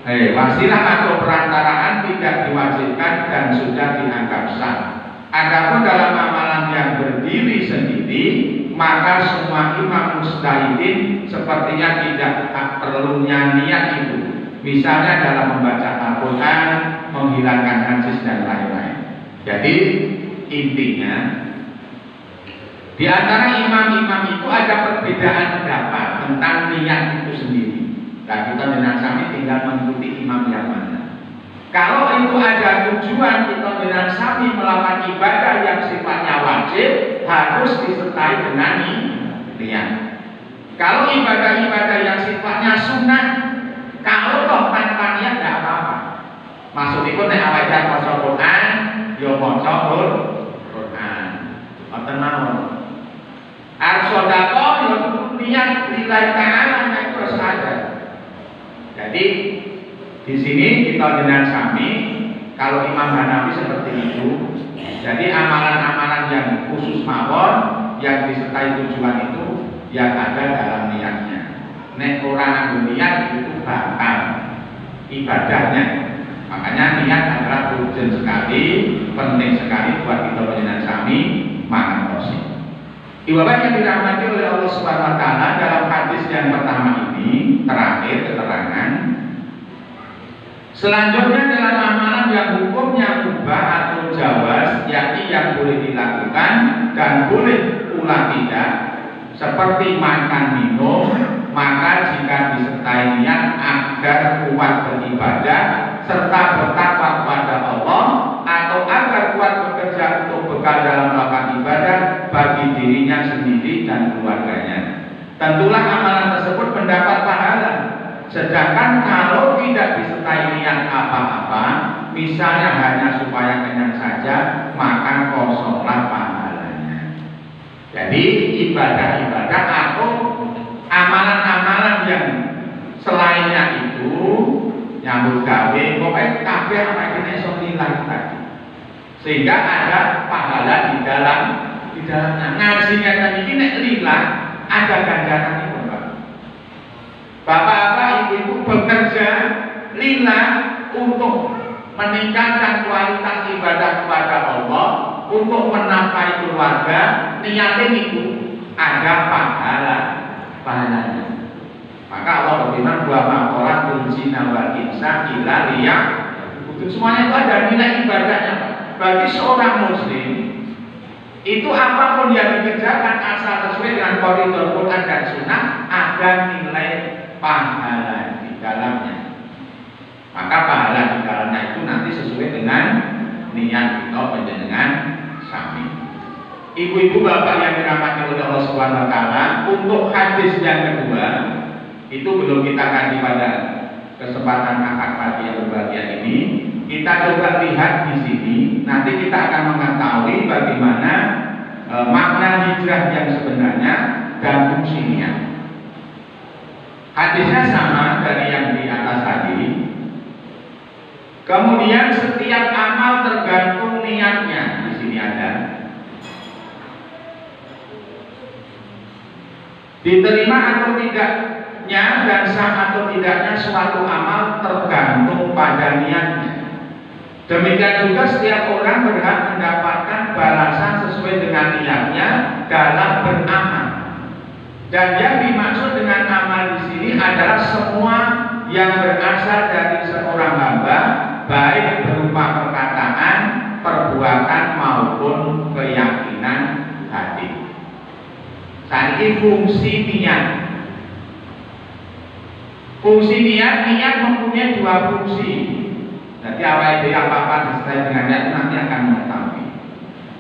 wasilah atau perantaraan tidak diwajibkan dan sudah dianggap sah. Adapun dalam amalan yang berdiri sendiri, maka semua imam mujtahidin sepertinya tidak perlunya niat itu. Misalnya dalam membaca Al-Quran, menghilangkan najis dan lain-lain. Jadi intinya di antara imam-imam itu ada perbedaan pendapat tentang niat itu sendiri. Dan kita dengan Sami tinggal mengikuti imam yang mana. Kalau itu ada tujuan kita dengan Sami melakukan ibadah yang sifatnya wajib, harus disertai dengan niat. Kalau ibadah-ibadah yang sifatnya sunnah, kalau toh tanpa niat tidak apa-apa. Maksudnya nek awake dhewe maca Quran, ya maca Quran. Mboten mawon. Ar-sodaqah ya niat lillahi ta'ala itu harus ada. Jadi di sini kita dengan Sami, kalau Imam Hanafi seperti itu. Jadi amalan-amalan yang khusus mawon yang disertai tujuan itu yang ada dalam niatnya. Nek orang niat itu batal ibadahnya. Makanya niat adalah urgent sekali, penting sekali buat kita dengan Sami makan porsi. Ibadah yang dirahmati oleh Allah Subhanahu Wa Taala, dalam hadis yang pertama ini terakhir keterangan. Selanjutnya dalam amalan yang hukumnya mubah atau jawaz, yakni yang boleh dilakukan dan boleh pula tidak, seperti makan minum, maka jika disertai niat agar kuat beribadah serta bertakwa kepada Allah, atau agar kuat bekerja untuk bekal dalam melakukan ibadah bagi dirinya sendiri dan keluarganya, tentulah amalan tersebut mendapat pahala. Sedangkan kalau tidak disertai niat apa-apa, misalnya hanya supaya kenyang saja, maka kosonglah pahalanya. Jadi ibadah-ibadah atau amalan-amalan yang selainnya itu nyambut gawe, pokoknya kabeh apa kene iso nilai tadi. Sehingga ada pahala di dalamnya. Ngaji ngeten iki nek lillah ada ganjaran itu, Pak. Bapak-bapak, ibu-ibu bekerja lillah untuk meningkatkan kualitas ibadah kepada Allah, untuk menafkahi keluarga, niatnya itu ada pahalanya. Maka Allah berfirman, wa ma khalaqul jinna wal insa illa liya'budun. Semuanya itu ada nilai ibadahnya, Pak. Bagi seorang muslim itu apapun yang dikerjakan asal sesuai dengan koridor Quran dan Sunnah, ada nilai pahala di dalamnya. Maka pahala di dalamnya itu nanti sesuai dengan niat kita panjenengan sami. Ibu-ibu bapak yang dirahmati oleh Allah Subhanahu Wa Taala, untuk hadis yang kedua itu belum kita kaji pada kesempatan akad pagi yang berbahagia ini. Kita coba lihat di sini. Nanti kita akan mengetahui bagaimana makna hijrah yang sebenarnya dan fungsi niat. Hadisnya sama dari yang di atas tadi. Kemudian setiap amal tergantung niatnya. Di sini ada. Diterima atau tidaknya dan sah atau tidaknya suatu amal tergantung pada niatnya. Demikian juga setiap orang berhak mendapatkan balasan sesuai dengan niatnya dalam beramal. Dan yang dimaksud dengan amal di sini adalah semua yang berasal dari seorang hamba, baik berupa perkataan, perbuatan maupun keyakinan hati. Saat ini fungsi niat. Fungsi niat mempunyai dua fungsi. Jadi awal dia apa-apa disertai dengan niat nanti akan mengetahui.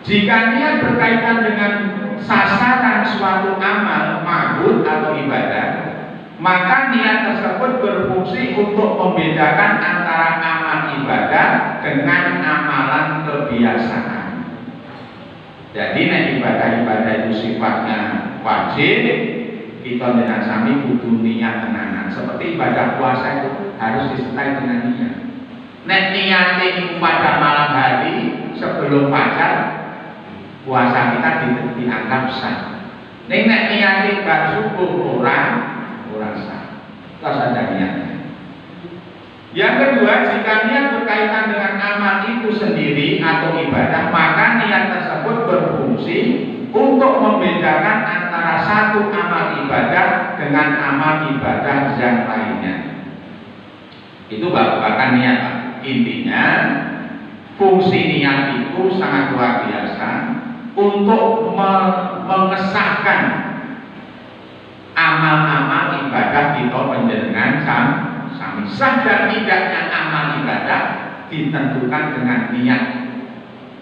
Jika niat berkaitan dengan sasaran suatu amal, ma'bud atau ibadah, maka niat tersebut berfungsi untuk membedakan antara amal ibadah dengan amalan kebiasaan. Jadi ibadah-ibadah itu sifatnya wajib, kita dengan sami kudu niat tenanan. Seperti ibadah puasa itu harus disertai dengan niat. Niat ini pada malam hari sebelum fajar, puasa kita dianggap sah. Nek niat bar subuh orang sah. Terus ada niatnya. Yang kedua, jika niat berkaitan dengan amal itu sendiri atau ibadah, maka niat tersebut berfungsi untuk membedakan antara satu amal ibadah dengan amal ibadah yang lainnya. Itu bahkan niat. Intinya, fungsi niat itu sangat luar biasa untuk mengesahkan amal-amal ibadah kita panjenengan sami. Sah dan tidaknya amal ibadah ditentukan dengan niat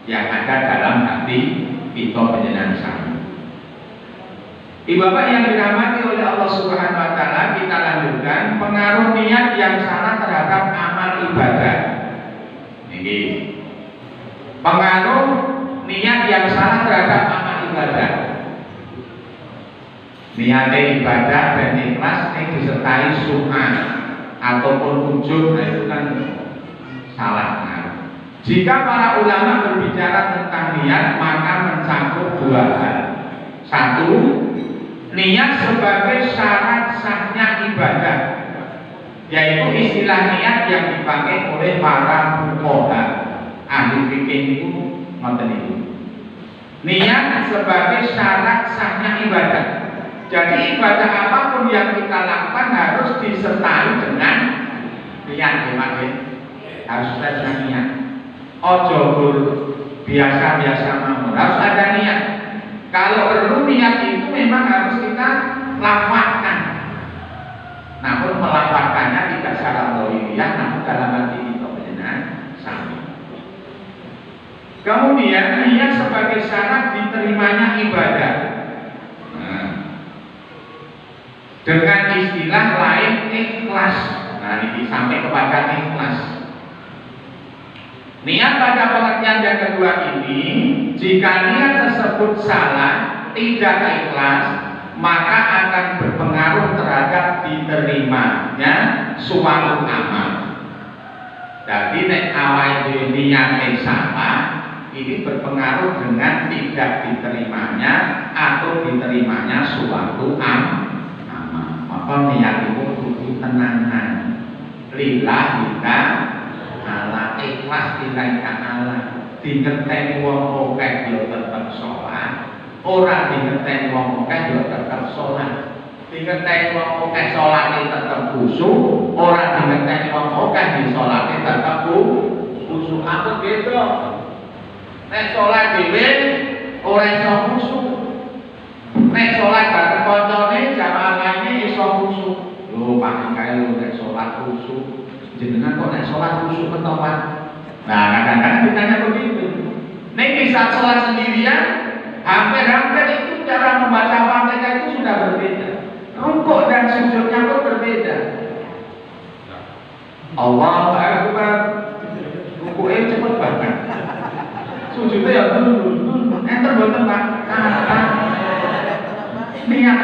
yang ada dalam hati kita panjenengan sami. Ibu-bapak yang dirahmati oleh Allah Subhanahu wa taala, kita lanjutkan pengaruh niat yang salah terhadap amal ibadah. Ini pengaruh niat yang salah terhadap amal ibadah. Niat ibadah dan ikhlas yang disertai sum'ah ataupun ujub, itu kan salah. Jika para ulama berbicara tentang niat, maka mencakup dua hal. Satu, niat sebagai syarat sahnya ibadah, yaitu istilah niat yang dipakai oleh para fuqaha, ahli fikih itu ngoten itu. Niat sebagai syarat sahnya ibadah. Jadi ibadah apapun yang kita lakukan harus disertai dengan niat, harus ada dengan niat. Ojo biasa-biasa mawon, harus ada niat. Kalau perlu niat itu memang harus kita lafazkan. Namun melafazkannya tidak secara dhahiriyah, namun dalam hati kita benar sami. Kemudian niat sebagai syarat diterimanya ibadah. Dengan istilah lain ikhlas. Nah, ini sampai kepada ikhlas. Niat pada pengertian yang kedua ini, jika niat tersebut salah, tidak ikhlas, maka akan berpengaruh terhadap diterimanya suatu amal. Jadi nek awal niat yang salah, ini berpengaruh dengan tidak diterimanya atau diterimanya suatu amal. Maka niat itu kudu tenanan, lillahi ta'ala, ikhlas lillahi ta'ala. Dingerteni wong akeh yo tetep salat, ora dingerteni wong akeh yo tetep salat. Dingerteni wong akeh salate tetep khusyuk, ora dingerteni wong akeh di salate tetep khusyuk. Apa beda? Nek salat dhewe ora iso khusyuk. Nek salat bareng kancane jamaah lainnya iso khusyuk. Lho paling kae lho nek salat khusyuk. Jenengan kok nek salat khusyuk ketopan? Nah, kadang-kadang ditanya begitu. Nek saat salat sendirian, hampir-hampir itu cara membaca mereka itu sudah berbeda. Rukuk dan sujudnya pun berbeda. Allahu Akbar. Rukuknya cepat banget. Sujudnya ya dulu. Enter boten Pak. Niat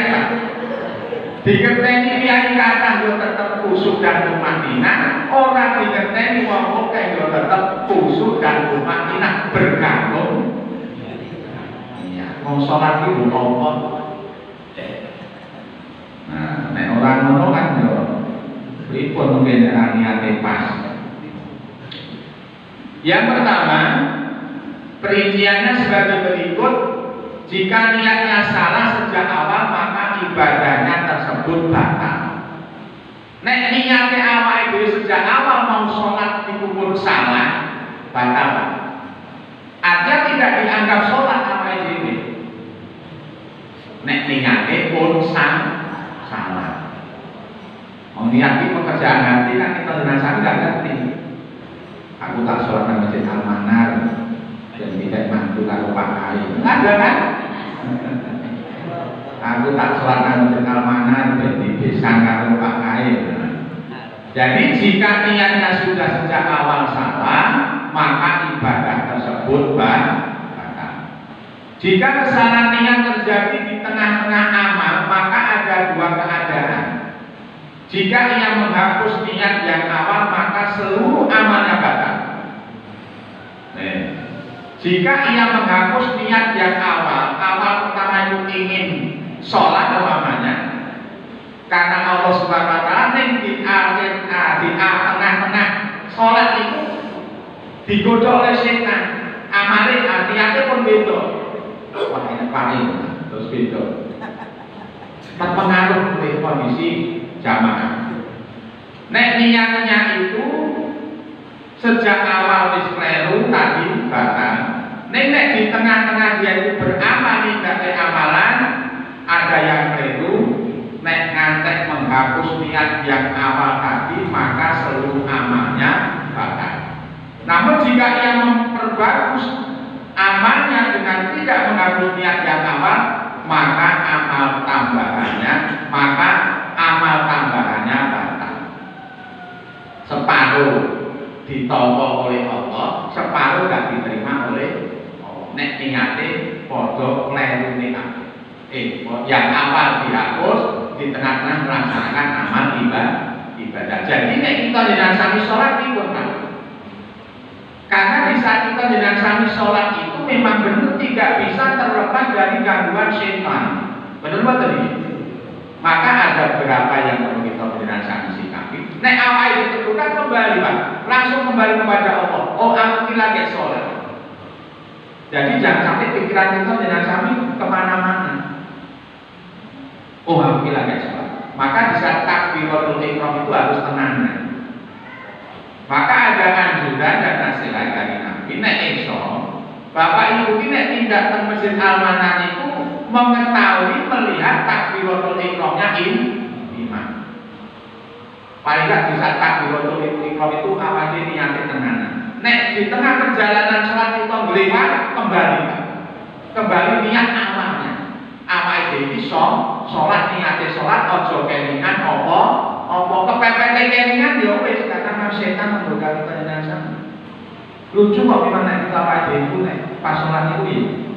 lah. Dikerteni kiai kata yo tetep khusyuk dan tumanina, ora dikerteni wong akeh yo tetep khusyuk dan tumanina bergantung. Iya, wong salat iki apa? Nah, nek ora ngono kan yo pripun mungkin niate pas. Yang pertama, perinciannya sebagai berikut. Jika niatnya salah sejak awal, maka ibadahnya tersebut batal. Nek niatnya awal itu sejak awal mau sholat dikubur salah, batal. Artinya tidak dianggap sholat awal ini. Nek niatnya pun salah. Mau niat pekerjaan hati kan kita dengan saya nggak ngerti. Aku tak sholat di masjid Al-Manar, mantu karo Pak Kai. Ada kan? Aku tak sholat nang masjid Al-Manar di besan karo Pak Kai. Jadi jika niatnya sudah sejak awal salah, maka ibadah tersebut batal. Jika kesalahan niat terjadi di tengah-tengah amal, maka ada dua keadaan. Jika ia menghapus niat yang awal, maka seluruh amalnya batal. Jika ia menghapus niat yang awal pertama itu ingin sholat umpamanya, karena Allah Subhanahu Wa Taala di tengah-tengah sholat itu digoda oleh setan, amalnya niatnya pun beda. Wah ini paling terus beda. Terpengaruh oleh kondisi jamaah. Nek niatnya itu sejak awal diskleru tadi batal. Nek di tengah-tengah dia itu beramal tidak amalan, ada yang keliru. Nek ngantek menghapus niat yang awal tadi, maka seluruh amalnya batal. Namun jika ia memperbagus amalnya dengan tidak menghapus niat yang awal, maka amal tambahannya batal. Separuh ditampa oleh Allah, separuh tidak diterima oleh Allah. Nek niate padha kleru niat. Yang awal dihapus, di tengah-tengah melaksanakan amal ibadah. Jadi nek kita jenengan sami sholat pun kan. Karena di saat kita jenengan sami sholat itu memang benar tidak bisa terlepas dari gangguan setan. Benar betul ini. Maka ada beberapa yang perlu kita jenengan sami sikapi. Nek awal itu kan kembali Pak, langsung kembali kepada Allah. Oh aku lagi sholat. Jadi jangan sampai pikiran kita jenengan sami kemana-mana. Oh aku lagi sholat. Maka di saat takbiratul ihram itu harus tenang. Maka ada anjuran dan nasihat dari Nabi. Nek iso, Bapak Ibu ini tidak ke Masjid Al-Manar itu mengetahui melihat takbiratul ihramnya imam. Paling tidak di saat takbiratul ihram itu awalnya niatnya tenang. Nek di tengah perjalanan sholat kita melewat kembali niat awalnya. Awal itu sholat niatnya sholat ojo kelingan apa kepepet kelingan ya wis karena setan menggoda kita jenazah. Lucu kok gimana kita awal itu pas sholat itu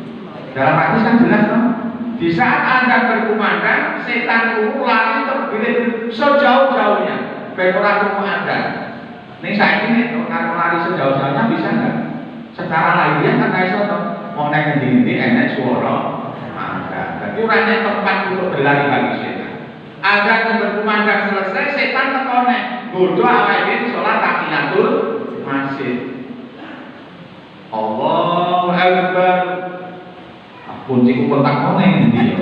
dalam hadis kan jelas dong. Di saat Anda berkumandang, setan itu lari terbilir sejauh-jauhnya. Baik orang rumah Anda. Ini saya ini kalau lari sejauh-jauhnya bisa nggak? Secara lahiriah kan kayak soto. Mau naik ke enak suara. Jadi orangnya tempat untuk berlari bagi setan. Agar berkumandang selesai, setan terkonek. Bodoh awal ini sholat tahiyatul masjid. Allahu Akbar. Kunci kotak koneng dia.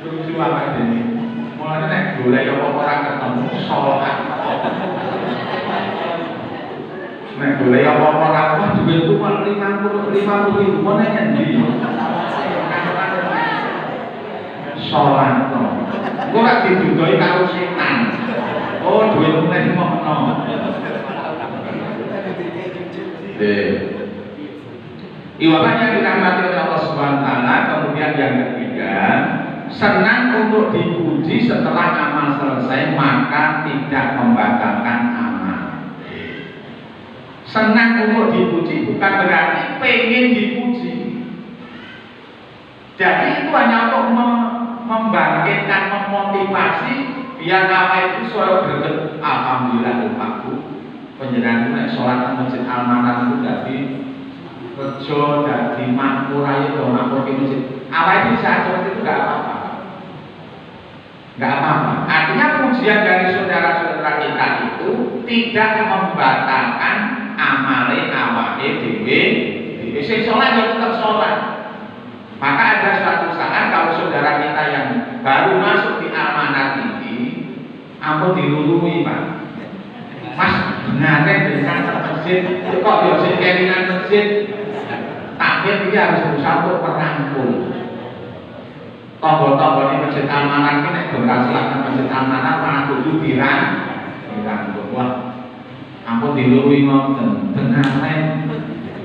Lucu apa ini? Mulanya nek boleh ya orang ketemu sholat. Nek boleh ya orang duit itu kan 50 ribu mana yang di sholat no. Gue gak didudoi karo setan. Oh duit itu nek mau no. Ibaratnya dirahmati oleh Allah Subhanahu Wa Taala. Kemudian yang ketiga, senang untuk dipuji setelah amal selesai, maka tidak membatalkan amal. Senang untuk dipuji bukan berarti pengen dipuji. Jadi itu hanya untuk membangkitkan, memotivasi biar amal itu suara bergerak. Alhamdulillah Pak penjelasan itu sholat Masjid Al-Manar itu jadi kerja dari makmur aja dong makmur di masjid. Awal itu saat seperti itu nggak apa-apa. Artinya pujian dari saudara-saudara kita itu tidak membatalkan amale awake dhewe. Sing sholat ya tetap sholat. Maka ada suatu saat kalau saudara kita yang baru masuk di Al-Manar ini, ampun dilului Pak. Mas benar dengan masjid, kok ya sing kelingan masjid. Takbir dia harus berusaha untuk merangkul. Tombol-tombol di Masjid Al-Manar ini nek berkasilakan Masjid Al-Manar malah kudu dirangkul. Wah, ampun dilului ngoten, benar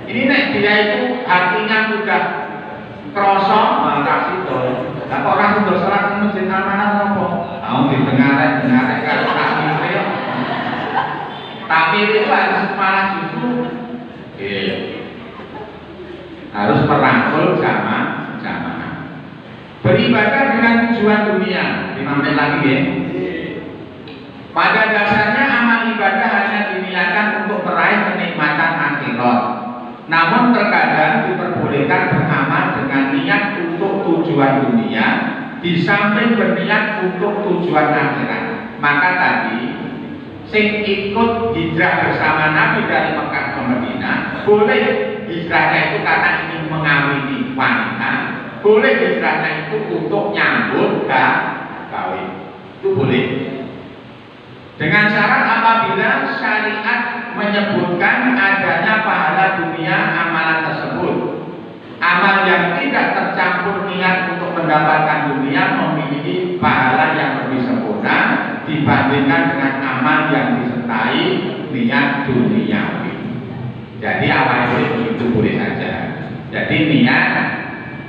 Ini nek dia itu hatinya sudah krosok kasih do. Lah kok ora sudah salat nang masjid Amanah ngopo? Mau dengar kalau takmir itu harus malah justru harus merangkul jamaah. Beribadah dengan tujuan dunia, dimampir lagi ya. Pada dasarnya amal ibadah hanya diniatkan untuk meraih kenikmatan akhirat. Namun terkadang diperbolehkan beramal dengan niat untuk tujuan dunia, di samping berniat untuk tujuan akhirat. Maka tadi, sing ikut hijrah bersama Nabi dari Mekah ke Madinah, boleh hijrahnya itu karena ingin mengawini wanita, boleh hijrahnya itu untuk nyambut kawin, itu boleh. Dengan syarat apabila syariat menyebutkan adanya pahala dunia amalan tersebut. Amal yang tidak tercampur niat untuk mendapatkan dunia memiliki pahala yang lebih sempurna dibandingkan dengan amal yang disertai niat duniawi. Jadi awal itu boleh saja. Jadi niat,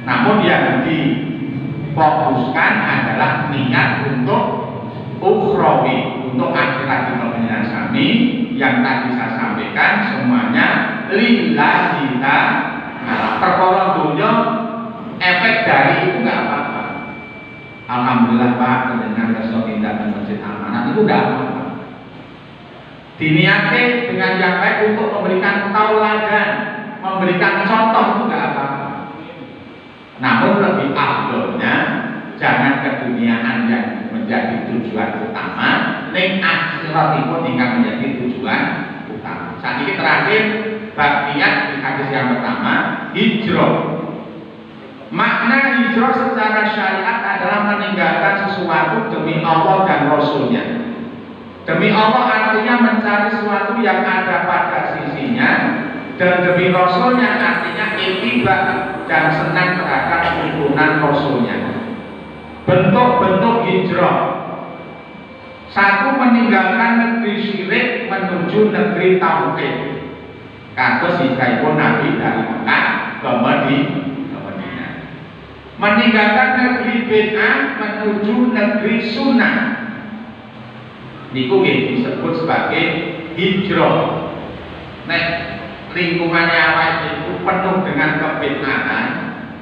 namun yang difokuskan adalah niat untuk ukhrawi, untuk akhirat dunia kami yang tadi saya sampaikan semuanya lillahi ta'ala. Perkara dunia efek dari itu nggak apa-apa. Alhamdulillah Pak, dengan besok pindah ke Masjid Amanah itu nggak apa-apa. Diniatkan dengan yang baik untuk memberikan tauladan, memberikan contoh itu nggak apa-apa. Namun lebih afdolnya jangan keduniaan yang menjadi tujuan utama, ning akhirat itu tinggal menjadi tujuan utama. Saat ini terakhir bab niat di hadis yang pertama, hijrah. Makna hijrah secara syariat adalah meninggalkan sesuatu demi Allah dan Rasulnya. Demi Allah artinya mencari sesuatu yang ada pada sisinya, dan demi Rasulnya artinya ittiba dan senang terhadap tuntunan Rasulnya. Bentuk-bentuk hijrah: satu, meninggalkan negeri syirik menuju negeri tauhid. Kados hijrahipun Nabi dari Mekah ke Madinah. Meninggalkan negeri bid'ah menuju negeri sunnah. Niku disebut sebagai hijrah. Nek lingkungannya awal itu penuh dengan kebid'ahan,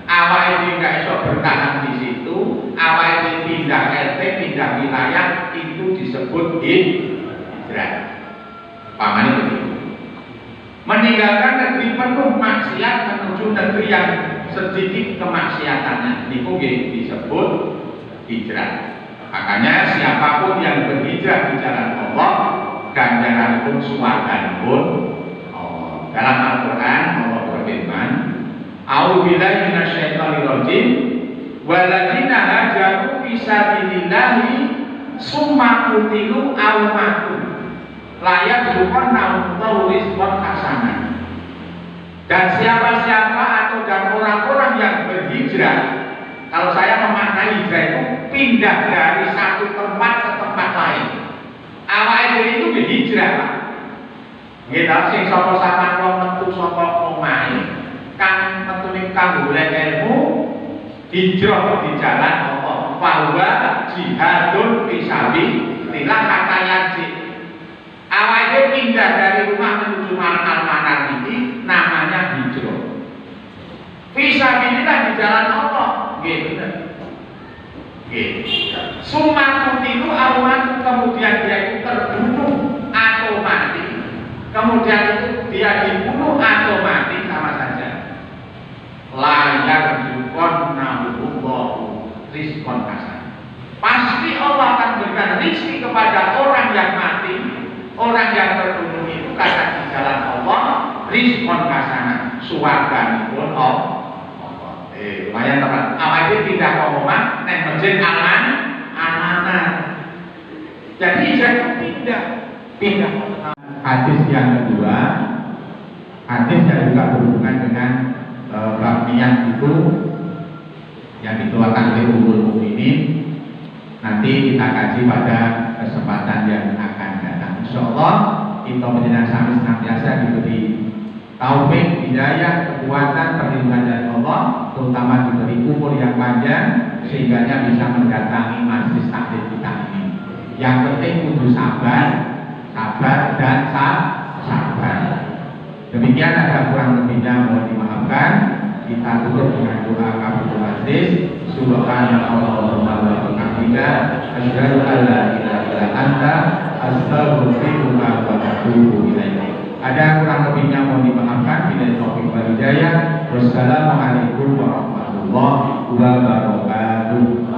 awal ini nggak bisa bertahan di situ, awal ini pindah RT, pindah wilayah, itu disebut hijrah. Pamannya begitu. Meninggalkan negeri penuh maksiat menuju negeri yang sedikit kemaksiatannya, niku disebut hijrah. Makanya siapapun yang berhijrah di jalan Allah, ganjaran pun swarganipun Allah. Dalam Al-Quran Allah berfirman, a'udzubillahi minasyaitonir rajim, walladzina hajaru fi sabilillahi summa qutilu aw matu layak bukan namun rizqan hasanah. Dan siapa-siapa atau dan orang-orang yang berhijrah, kalau saya memaknai hijrah itu pindah dari satu tempat ke tempat lain. Awal itu berhijrah, Pak. Nggih, sing sapa sampean wong metu saka omahe, kang metune kanggo golek ilmu, hijrah di jalan Allah. Bahwa jihadun fi sabilillah kata yajib. Awalnya pindah dari rumah menuju Al-Manar ini namanya hijrah. Fisabilillah di jalan Allah, gitu. Sumaku itu awan, kemudian dia itu terbunuh atau mati. Kemudian itu dia dibunuh atau mati, sama saja. Layak yukon nahullahu rizqan hasan. Pasti Allah akan berikan rizki kepada orang yang mati. Orang yang terbunuh itu karena di jalan Allah, rizqan hasanah, suwarganipun Allah. Lumayan teman. Awal itu pindah ke rumah, neng masjid amanah. Jadi saya pindah. Hadis yang kedua, hadis yang juga berhubungan dengan bab niat itu yang dikeluarkan oleh Ummul Mukminin. Nanti kita kaji pada kesempatan yang akan datang. Insyaallah kita menjenengan sami senantiasa diberi taufik, hidayah, kekuatan, perlindungan dari Allah, terutama diberi umur yang panjang sehingga bisa mendatangi majelis taklim kita ini. Yang penting kudu sabar, sabar dan sabar. Demikian, ada kurang lebihnya mohon dimaafkan. Kita tutup dengan doa kafaratul majlis. Subhanallahumma wa bihamdika, asyhadu an la ilaha illa anta, astaghfiruka wa atubu ilaik. Ada kurang lebihnya mohon dimaafkan. Billahi taufiq wal hidayah. Wassalamualaikum warahmatullahi wabarakatuh.